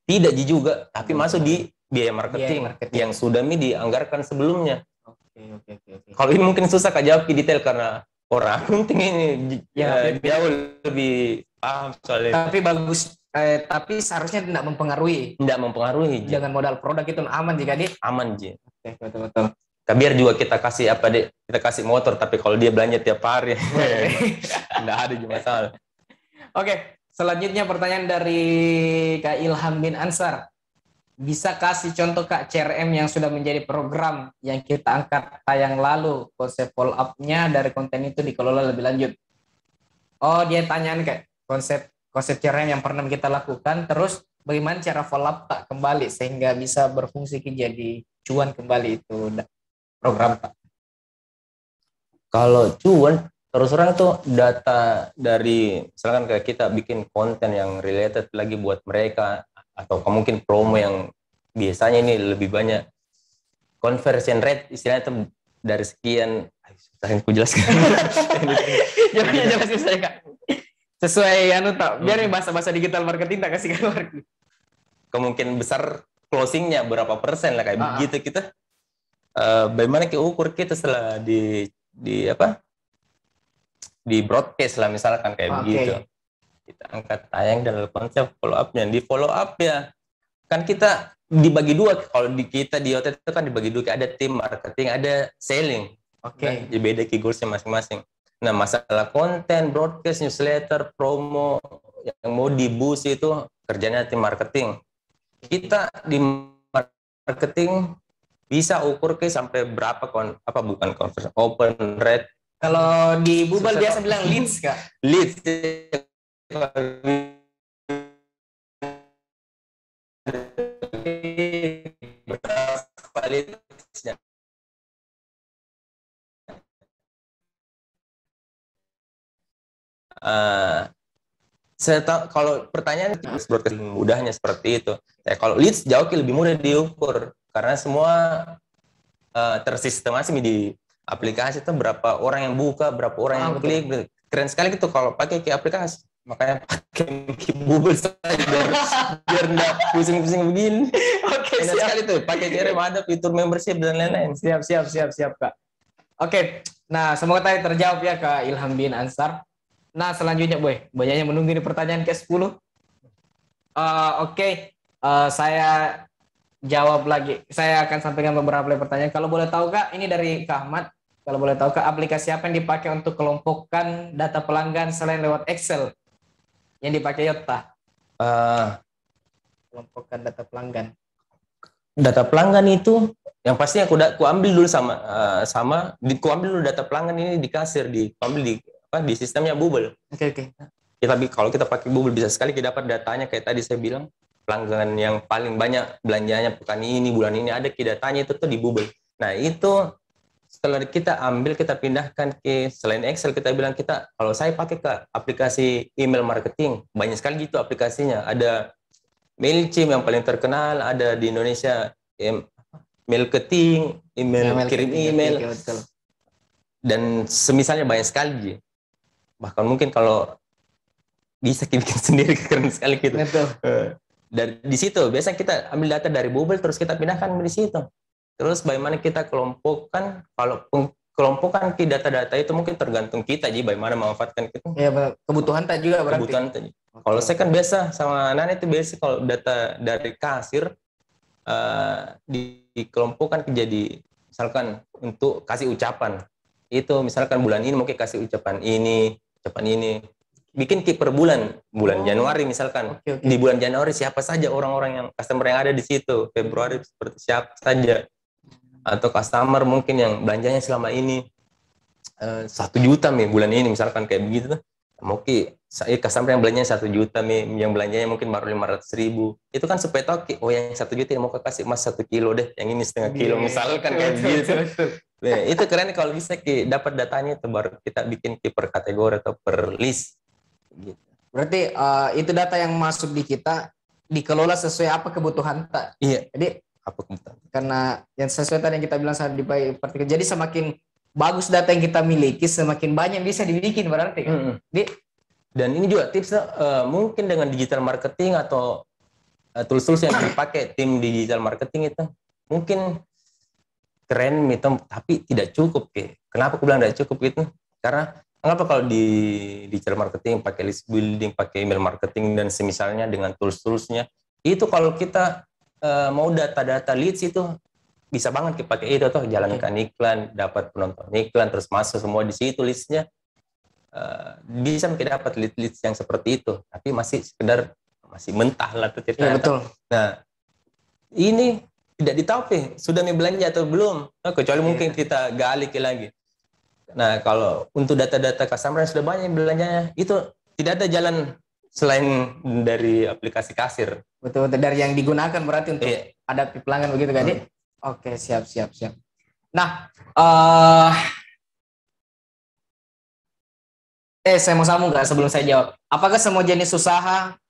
tidak juga, tapi masuk di biaya marketing yang sudah dianggarkan sebelumnya. Oke. Kalau ini mungkin susah Kak jawab di detail karena orang penting ini jauh lebih paham soalnya. Tapi bagus, tapi seharusnya tidak mempengaruhi. Dengan modal produk itu aman jika aman Ji. Oke, betul. Biar juga kita kasih kita kasih motor, tapi kalau dia belanja tiap hari, tidak ada juga masalah. Oke, selanjutnya pertanyaan dari Kak Ilham bin Ansar. Bisa kasih contoh Kak CRM yang sudah menjadi program yang kita angkat tayang lalu, konsep follow up-nya dari konten itu dikelola lebih lanjut. Oh, dia tanyaan Kak, konsep CRM yang pernah kita lakukan, terus bagaimana cara follow up tak kembali sehingga bisa berfungsi jadi cuan kembali itu program Pak. Kalau cuan terus terang itu data dari misalkan kayak kita bikin konten yang related lagi buat mereka atau mungkin promo yang biasanya ini lebih banyak conversion rate istilahnya itu dari sekian saya aku jelaskan. Jawabnya jelasin saya Kak. Sesuai tak biar bahasa-bahasa digital marketing tak kasih keluar. Kemungkinan besar closingnya berapa persen lah kayak begitu kita. Bagaimana kita ukur kita setelah di broadcast lah misalkan kayak begitu. Kita angkat tayang dan konsep follow up-nya. Di follow up ya kan kita dibagi dua. Kalau di kita di OTT itu kan dibagi dua, ada tim marketing, ada selling. Jadi beda key goals-nya masing-masing. Nah, masalah konten, broadcast, newsletter, promo yang mau di-boost itu kerjanya tim marketing. Kita di marketing bisa ukur ke sampai berapa bukan conversion, open rate. Kalau di Bubble biasa bilang leads Kak. Leads. Kualitasnya. Saya tahu kalau pertanyaan broadcasting mudahnya seperti itu. Kalau leads jauh lebih mudah diukur karena semua tersistemasi di aplikasi itu berapa orang yang buka, berapa orang yang klik. Keren sekali gitu kalau pakai ke aplikasi. Makanya pakai Google saja biar enggak pusing-pusing begini. Oke, siap sekali tuh. Pakai CRM ada fitur membership dan lain-lain. Siap Kak. Oke. Nah, semoga tadi terjawab ya Kak Ilham bin Ansar. Nah, selanjutnya Boy, banyaknya menunggu ini pertanyaan ke-10. Saya jawab lagi. Saya akan sampaikan beberapa pertanyaan. Kalau boleh tahu Kak, ini dari Kak Ahmad. Kalau boleh tahu Kak, aplikasi apa yang dipakai untuk kelompokkan data pelanggan selain lewat Excel? Yang dipakai Yotta. Kelompokkan data pelanggan. Data pelanggan itu yang pasti aku ambil dulu aku ambil dulu data pelanggan ini di kasir, ambil di sistemnya Bubble. Oke. Kalau kita pakai Bubble bisa sekali kita dapat datanya kayak tadi saya bilang, pelanggan yang paling banyak belanjanya pekan ini, bulan ini ada datanya itu tuh di Bubble. Nah, itu setelah kita ambil, kita pindahkan ke selain Excel, kita bilang kalau saya pakai ke aplikasi email marketing, banyak sekali gitu aplikasinya. Ada Mailchimp yang paling terkenal, ada di Indonesia Mailketing, kirim email, dan semisalnya banyak sekali. Bahkan mungkin kalau bisa bikin sendiri keren sekali gitu. Dari di situ biasanya kita ambil data dari Bubble terus kita pindahkan di situ. Terus bagaimana kita kelompokkan? Kalau kelompokan ke data-data itu mungkin tergantung kita, jadi bagaimana memanfaatkan itu. Ya, kebutuhan tak juga berarti. Kebutuhan tadi. Kalau saya kan biasa sama Nana itu biasa kalau data dari kasir dikelompokkan jadi misalkan untuk kasih ucapan. Itu misalkan bulan ini mungkin kasih ucapan ini. Bikin per bulan Januari misalkan. Di bulan Januari siapa saja orang-orang yang customer yang ada di situ. Februari seperti siapa saja. Atau customer mungkin yang belanjanya selama ini 1 juta bulan ini misalkan kayak begitu. Mungkin customer yang belanjanya 1 juta yang belanjanya mungkin baru 500.000. Itu kan supaya tahu yang 1 juta yang mau kasih emas 1 kilo deh, yang ini setengah kilo misalkan kayak gitu. Nah, itu keren kalau bisa dapat datanya itu baru kita bikin per kategori atau per list. Gitu. Berarti itu data yang masuk di kita dikelola sesuai apa kebutuhan tak? Iya. Jadi apa kebutuhan? Karena yang sesuai tadi yang kita bilang saat jadi semakin bagus data yang kita miliki, semakin banyak bisa dibikin berarti kan? Dan ini juga tips mungkin dengan digital marketing atau tools-tools yang dipakai tim digital marketing itu mungkin keren tapi tidak cukup. Kenapa aku bilang tidak cukup gitu? Karena kenapa kalau di digital marketing pakai list building, pakai email marketing dan semisalnya dengan tools-toolsnya, itu kalau kita mau data-data leads itu bisa banget pakai itu atau jalankan iklan, dapat penonton iklan, terus masuk semua di situ listnya. Bisa kita dapat leads yang seperti itu, tapi masih mentah lah tuh cerita. Ya, betul. Nah, ini tidak ditahu sudah belanja atau belum, kecuali mungkin kita gali lagi. Nah, kalau untuk data-data customer yang sudah banyak belanjanya, itu tidak ada jalan selain dari aplikasi kasir. Betul, dari yang digunakan berarti untuk adaptif pelanggan begitu kan? Oke, siap. Nah, Saya mau sambung nggak sebelum saya jawab. Apakah semua jenis usaha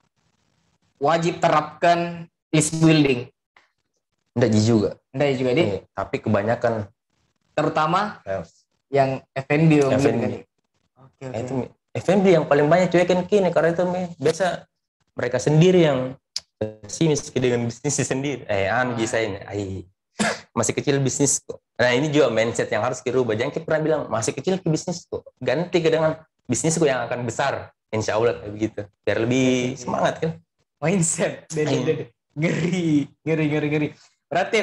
wajib terapkan list building? Enggak juga. Enggak juga, Dik. Tapi kebanyakan. Terutama yang F&B. Oke. Itu F&B yang paling banyak cuekin kini, karena itu biasa mereka sendiri yang pesimis dengan bisnis sendiri. Anji saya ini. Masih kecil bisnis kok. Nah ini juga mindset yang harus dirubah. Jangan kita pernah bilang masih kecil ke bisnis kok. Ganti ke dengan bisnisku yang akan besar. Insya Allah kayak begitu. Biar lebih semangat kan. Mindset. Ngeri. Berarti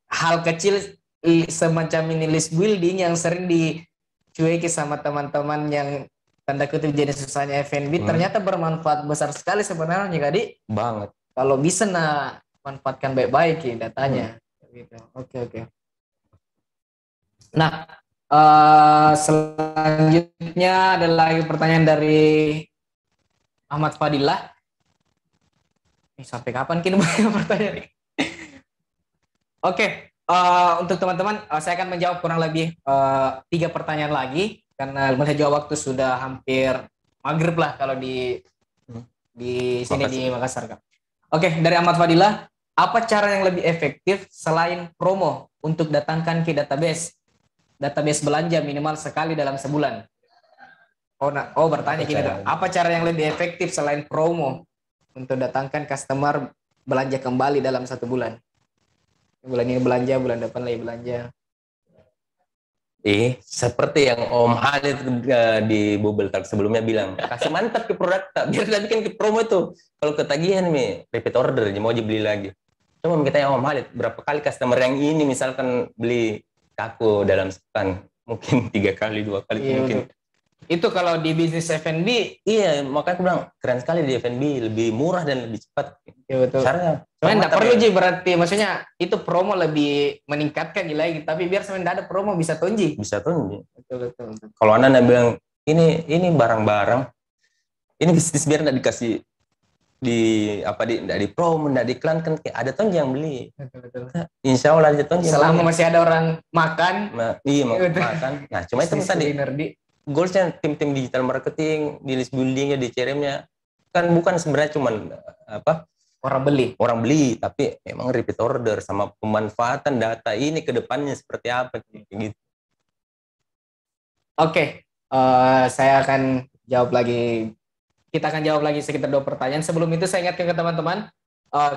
hal kecil semacam ini list building yang sering dicueki sama teman-teman yang tanda kutip jenis usahanya F&B ternyata bermanfaat besar sekali sebenarnya, Kak. Banget. Kalau bisa manfaatkan baik-baik ya datanya. Gitu. Oke. Nah, selanjutnya ada lagi pertanyaan dari Ahmad Fadilah. Sampai kapan kini banyak pertanyaan? Oke. Untuk teman-teman, saya akan menjawab kurang lebih 3 pertanyaan lagi karena melihat juga waktu sudah hampir maghrib lah kalau di sini di Makassar, Kak. Oke, dari Ahmad Fadilah, apa cara yang lebih efektif selain promo untuk datangkan ke database belanja minimal sekali dalam sebulan? Bertanya gini, apa cara yang lebih efektif selain promo untuk datangkan customer belanja kembali dalam 1 bulan? Bulan ini belanja, bulan depan lagi belanja. Seperti yang Om Halid di Bubble Talk sebelumnya bilang, kasih mantap ke produk tak, biar kita bikin ke promo itu. Kalau ketagihan repeat order, mau beli lagi. Cuma kita yang Om Halid, berapa kali customer yang ini misalkan beli kaku dalam sepekan, mungkin 3 kali, 2 kali mungkin. Betul. Itu kalau di bisnis F&B. Iya, makanya aku bilang keren sekali di F&B, lebih murah dan lebih cepat. Iya betul. Caranya. Cuman nggak perlu berarti, maksudnya itu promo lebih meningkatkan lagi. Tapi biar sebenarnya ada promo bisa tonji. Betul. Kalau Anda bilang ini barang-barang, ini bisnis biar nggak dikasih nggak di promo, nggak diiklan kan ada tonji yang beli. Betul. Insya Allah ada tonji. Selama masih ada orang makan. Makan. Nah, cuma itu tadi. Goalsnya tim digital marketing, di list buildingnya, di CRM-nya kan bukan sebenarnya cuman orang beli, tapi memang repeat order sama pemanfaatan data ini ke depannya seperti apa gitu. Oke, saya akan jawab lagi. Kita akan jawab lagi sekitar 2 pertanyaan. Sebelum itu saya ingatkan ke teman-teman,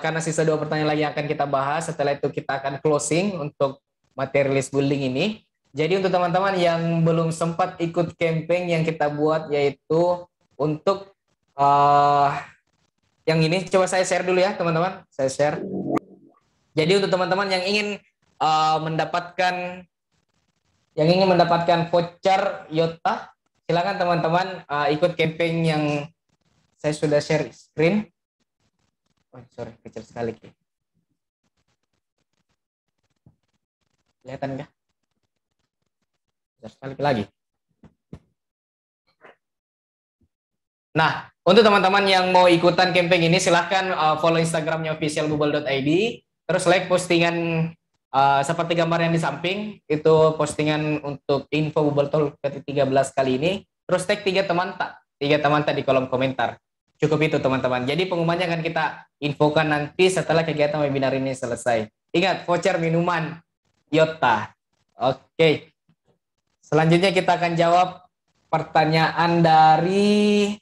karena sisa 2 pertanyaan lagi yang akan kita bahas. Setelah itu kita akan closing untuk materi list building ini. Jadi untuk teman-teman yang belum sempat ikut campaign yang kita buat, yaitu untuk yang ini, coba saya share dulu ya teman-teman. Saya share. Jadi untuk teman-teman yang ingin mendapatkan voucher Yotta, silakan teman-teman ikut campaign yang saya sudah share screen. Sorry, kecil sekali. Kelihatan nggak? Sekali lagi. Nah, untuk teman-teman yang mau ikutan campaign ini, silahkan follow Instagramnya officialbubble.id, terus like postingan seperti gambar yang di samping, itu postingan untuk info Bubble Talk ke-13 kali ini, terus tag 3 teman tak di kolom komentar. Cukup itu teman-teman. Jadi pengumumannya akan kita infokan nanti setelah kegiatan webinar ini selesai. Ingat, voucher minuman Yotta. Oke. Selanjutnya kita akan jawab pertanyaan dari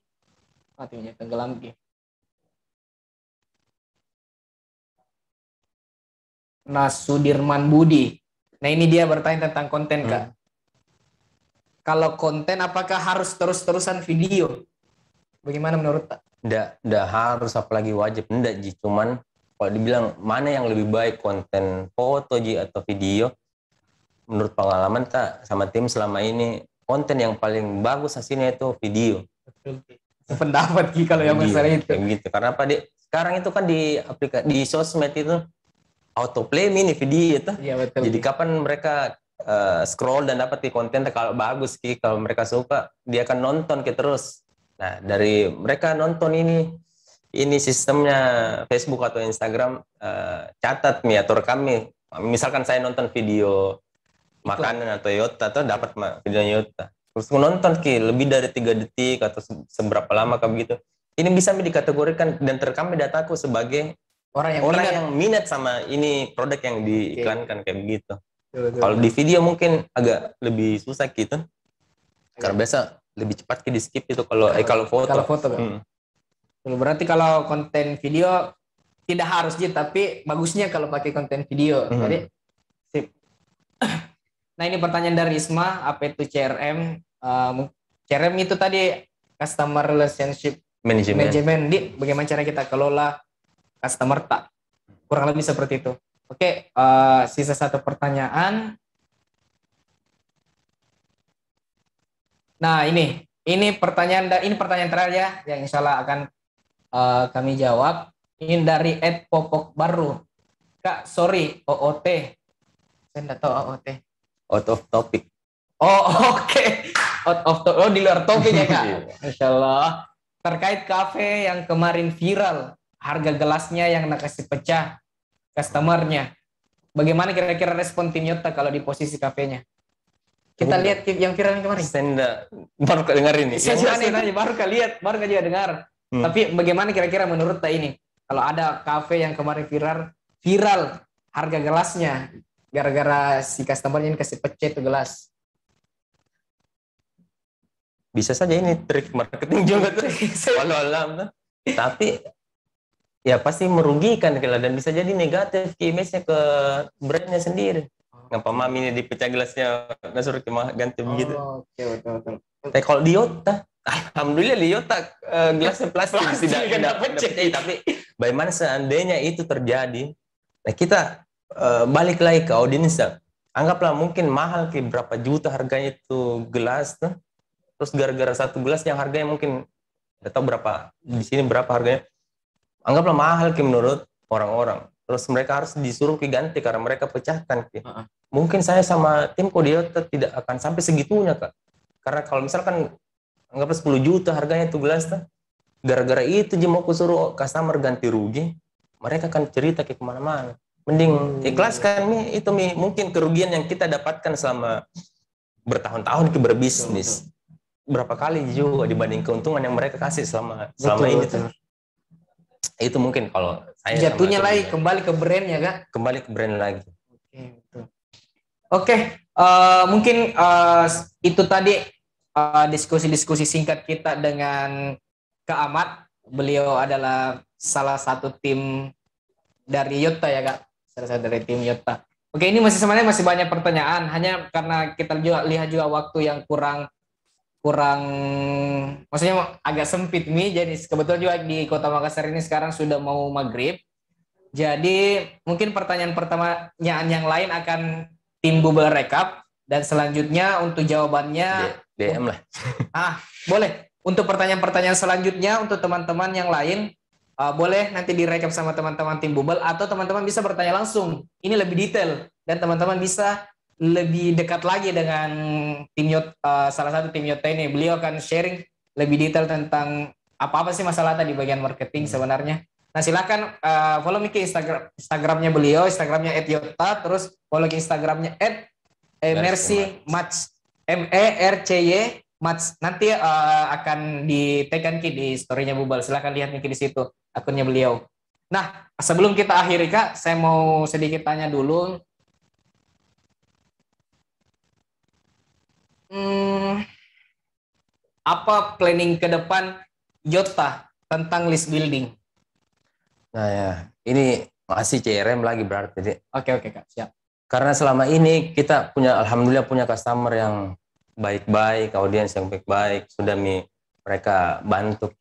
tenggelam. Sudirman Budi. Nah ini dia bertanya tentang konten, Kak. Kalau konten apakah harus terus-terusan video? Bagaimana menurut Kak? Nggak harus, apalagi wajib. Nggak, Ji. Cuman kalau dibilang mana yang lebih baik, konten foto, Ji, atau video, menurut pengalaman tak sama tim selama ini, konten yang paling bagus hasilnya itu video. Betul. Pendapat Ki kalau yang masalah itu. Gitu. Karena apa, sekarang itu kan di sosmed itu autoplay mini video itu. Iya, betul. Jadi kapan mereka scroll dan dapat di konten, kalau bagus Ki, kalau mereka suka, dia akan nonton Ki terus. Nah, dari mereka nonton ini sistemnya Facebook atau Instagram catat atau rekam. Misalkan saya nonton video makanan atau Yotta, atau dapat video Yotta. terus nonton lebih dari 3 detik atau seberapa lama kayak begitu. Ini bisa dikategorikan dan terekam di dataku sebagai orang yang minat sama ini produk yang diiklankan kayak begitu. Kalau di video mungkin agak lebih susah gitu. Karena biasa lebih cepat di skip itu kalau foto. Kalau foto kan. Berarti kalau konten video tidak harus tapi bagusnya kalau pakai konten video. Jadi sip. Nah, ini pertanyaan dari Isma, apa itu CRM? CRM itu tadi Customer Relationship Management. Bagaimana cara kita kelola customer tak? Kurang lebih seperti itu. Oke, sisa satu pertanyaan. Nah, ini pertanyaan terakhir ya, yang insya Allah akan kami jawab. Ini dari @popok baru. Kak, sorry, OOT. Saya tidak tahu OOT. Out of topic. Oh, oke. Out of topic. Oh, di luar topik ya, Kak. Masya Allah. Terkait kafe yang kemarin viral, harga gelasnya yang nakasih pecah customernya. Bagaimana kira-kira respon tim Yota kalau di posisi kafenya? Kita lihat yang viral yang kemarin. Saya baru dengar ini. Saya nanya, baru lihat, baru juga dengar. Tapi bagaimana kira-kira menurut ini? Kalau ada kafe yang kemarin viral harga gelasnya gara-gara si customernya kasih pecah itu gelas. Bisa saja ini trik marketing juga tuh. Walau alam. Tapi ya pasti merugikan dan bisa jadi negatif image-nya ke brandnya sendiri. Ngapa mami ini dipecah gelasnya nggak suruh ganti begitu. Oke, betul. Tapi kalau di Yota, alhamdulillah di Yota gelasnya plastik tidak pecah. Tapi bagaimana seandainya itu terjadi? Nah, kita balik lagi ke audiensnya. Anggaplah mungkin mahal berapa juta harganya itu gelas tuh. Terus gara-gara satu gelas yang harganya mungkin tidak tahu berapa di sini berapa harganya. Anggaplah mahal menurut orang-orang. Terus mereka harus disuruh ganti karena mereka pecahkan. Mungkin saya sama tim Yota tidak akan sampai segitunya, Kak. Karena kalau misalkan anggaplah 10 juta harganya itu gelas tuh. Gara-gara itu dia mau suruh customer ganti rugi, mereka akan cerita ke kemana-mana. Mending ikhlaskan itu mungkin kerugian yang kita dapatkan selama bertahun-tahun berbisnis. Berapa kali juga dibanding keuntungan yang mereka kasih selama ini tuh. Itu mungkin kalau saya jatuhnya lagi kembali ke brandnya, Kak. Kembali ke brand lagi. Oke, mungkin itu tadi diskusi-diskusi singkat kita dengan Kak Ahmad. Beliau adalah salah satu tim dari Yota ya, Kak. Salah satu dari tim Yota. Oke, ini sebenarnya masih banyak pertanyaan. Hanya karena kita lihat juga waktu yang kurang maksudnya agak sempit nih. Jadi kebetulan juga di Kota Makassar ini sekarang sudah mau maghrib. Jadi mungkin pertanyaan yang lain akan tim Bubble Recap, dan selanjutnya untuk jawabannya DM lah. Boleh. Untuk pertanyaan-pertanyaan selanjutnya untuk teman-teman yang lain boleh nanti direkap sama teman-teman tim Bubble, atau teman-teman bisa bertanya langsung. Ini lebih detail dan teman-teman bisa lebih dekat lagi dengan tim Yota, salah satu tim Yota ini. Beliau akan sharing lebih detail tentang apa sih masalah tadi bagian marketing sebenarnya. Nah, silakan follow ke Instagramnya beliau, Instagramnya @yota, terus follow ke Instagramnya @mercymatch, MERCY Match. Nanti akan di-tag di story-nya Bubble. Silakan lihat di situ akunnya beliau. Nah, sebelum kita akhiri, Kak, saya mau sedikit tanya dulu. Apa planning ke depan Yota tentang list building? Nah ya, ini masih CRM lagi berarti. Oke, Kak, siap. Karena selama ini kita alhamdulillah punya customer yang baik-baik, audiens yang baik-baik, sudah mereka bantu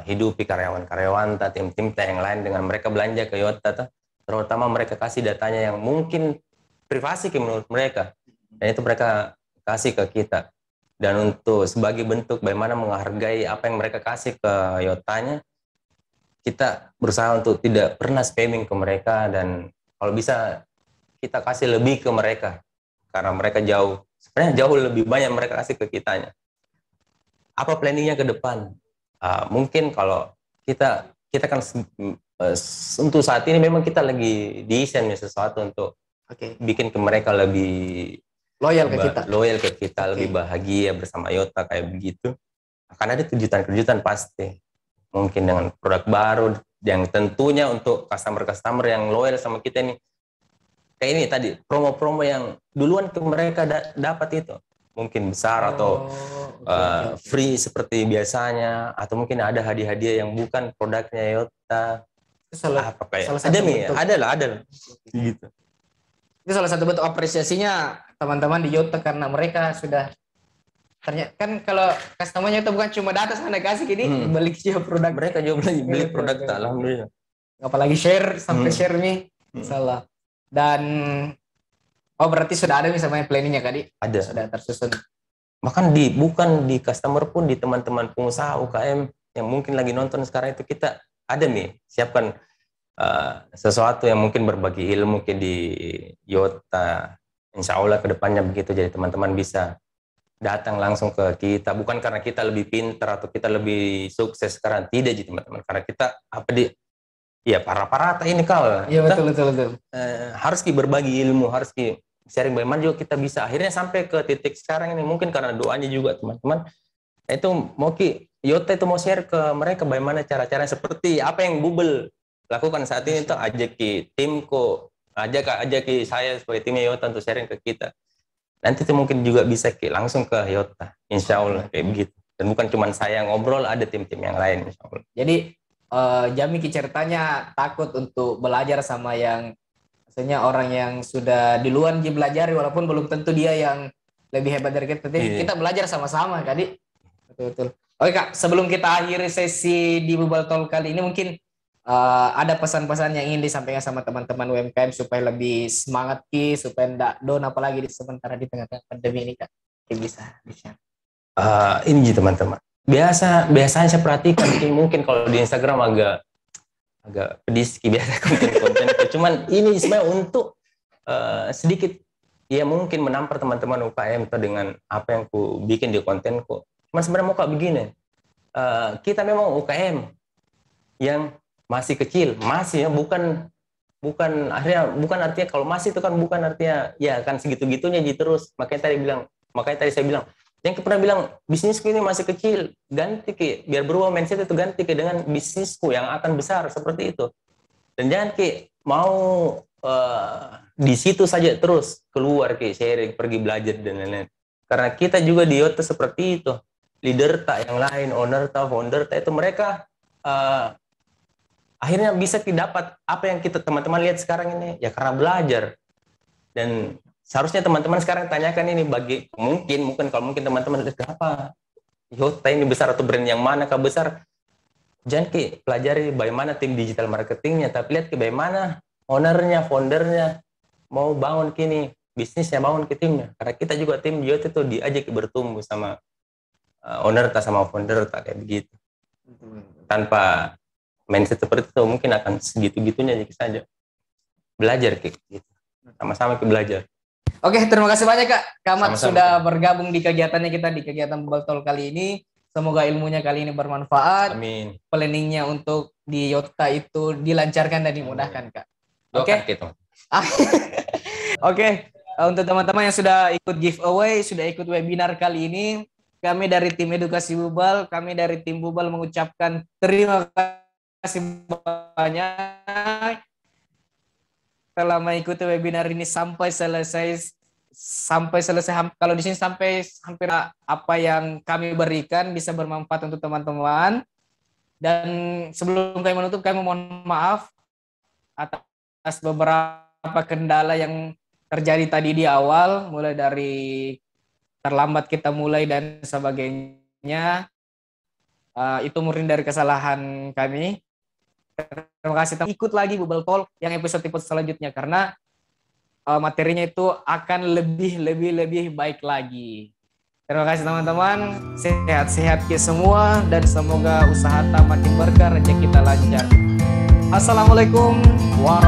hidupi karyawan-karyawan, tim-tim yang lain dengan mereka belanja ke Yota, terutama mereka kasih datanya yang mungkin privasi menurut mereka, dan itu mereka kasih ke kita. Dan untuk sebagai bentuk bagaimana menghargai apa yang mereka kasih ke Yotanya, kita berusaha untuk tidak pernah spamming ke mereka, dan kalau bisa kita kasih lebih ke mereka karena mereka sebenarnya jauh lebih banyak mereka kasih ke kitanya. Apa planningnya ke depan? Mungkin kalau kita kan untuk saat ini memang kita lagi desain sesuatu untuk bikin ke mereka lebih Loyal ke kita. Loyal ke kita, lebih bahagia bersama Yota kayak begitu. Akan ada kejutan-kejutan pasti. Mungkin dengan produk baru yang tentunya untuk customer-customer yang loyal sama kita nih. Kayak ini tadi, promo-promo yang duluan ke mereka dapat itu. Mungkin besar atau free seperti biasanya, atau mungkin ada hadiah-hadiah yang bukan produknya Yota. Salah satu ada nih, ada lah. Gitu. Itu salah satu bentuk apresiasinya teman-teman di Yota karena mereka sudah ternyata kan kalau customer-nya itu bukan cuma data sana kasih gini, balik juga produk. Mereka juga beli produk, alhamdulillah. Apalagi share sampai share nih, salah. Dan berarti sudah ada misalnya planningnya Kak Di? Ada. Sudah tersusun. Bahkan bukan di customer pun, di teman-teman pengusaha UKM yang mungkin lagi nonton sekarang itu kita ada nih siapkan sesuatu yang mungkin berbagi ilmu di Yota. Insya Allah kedepannya begitu, jadi teman-teman bisa datang langsung ke kita, bukan karena kita lebih pintar atau kita lebih sukses sekarang, tidak jadi teman-teman, karena kita para ini kal. Iya betul. Harus berbagi ilmu, harus sharing bagaimana juga kita bisa akhirnya sampai ke titik sekarang ini, mungkin karena doanya juga teman-teman. Itu mau Yota itu mau share ke mereka bagaimana cara-cara seperti apa yang Bubble lakukan saat ini, itu ajak timku, ajak saya sebagai timnya Yota untuk sharing ke kita. Nanti itu mungkin juga bisa langsung ke Yota, insya Allah kayak begitu. Dan bukan cuma saya ngobrol, ada tim-tim yang lain insya Allah. Jadi Jami ceritanya takut untuk belajar sama yang maksudnya orang yang sudah di luar belajar, walaupun belum tentu dia yang lebih hebat dari kita, tapi kita belajar sama-sama Kak Di. Betul. Oke Kak, sebelum kita akhiri sesi di Bubble Talk kali ini, mungkin ada pesan-pesan yang ingin disampaikan sama teman-teman UMKM supaya lebih semangat supaya tidak down apalagi sementara di tengah-tengah pandemi ini Kak. Bisa. Ini teman-teman. Biasanya saya perhatikan mungkin kalau di Instagram agak pedis biasa konten itu. Cuman ini sebenarnya untuk sedikit ya mungkin menampar teman-teman UKM dengan apa yang ku bikin di kontenku. Cuman sebenarnya mau begini. Kita memang UKM yang masih kecil, masih ya bukan artinya kalau masih itu kan bukan artinya ya kan segitu-gitunya terus. Makanya tadi saya bilang yang pernah bilang bisnisku ini masih kecil, ganti biar berubah mindset itu, ganti dengan bisnisku yang akan besar seperti itu. Dan jangan mau di situ saja terus, keluar sharing, pergi belajar dan lain-lain. Karena kita juga di Yota seperti itu. Leader yang lain, owner founder itu mereka akhirnya bisa dapat apa yang kita teman-teman lihat sekarang ini ya karena belajar. Dan seharusnya teman-teman sekarang tanyakan ini mungkin teman-teman lihat apa Yota ini besar atau brand yang mana kah besar, jangan pelajari bagaimana tim digital marketingnya, tapi lihat bagaimana ownernya, foundernya mau bangun bisnisnya, bangun timnya. Karena kita juga tim Yota itu diajak bertumbuh sama owner sama founder kayak begitu. Tanpa mindset seperti itu mungkin akan segitu-gitunya saja. Belajar gitu. Sama-sama belajar. Oke, terima kasih banyak Kak Kamat Sama-sama. sudah bergabung di kegiatannya kita di kegiatan Bubble Talk kali ini. Semoga ilmunya kali ini bermanfaat. Amin. Planningnya untuk di Yota itu dilancarkan dan dimudahkan Kak. Oke. Oke, untuk teman-teman yang sudah ikut giveaway, sudah ikut webinar kali ini, kami dari tim Edukasi Bubble, kami dari tim Bubble mengucapkan terima kasih banyak telah mengikuti webinar ini sampai selesai. Kalau di sini sampai hampir apa yang kami berikan bisa bermanfaat untuk teman-teman. Dan sebelum kami menutup, kami mohon maaf atas beberapa kendala yang terjadi tadi di awal, mulai dari terlambat kita mulai dan sebagainya. Itu murni dari kesalahan kami. Terima kasih teman. Ikut lagi Bubble Talk yang episode selanjutnya karena materinya itu akan lebih baik lagi. Terima kasih teman-teman. Sehat-sehat semua dan semoga usaha makin berkah, rezeki kita lancar. Assalamualaikum warahmatullahi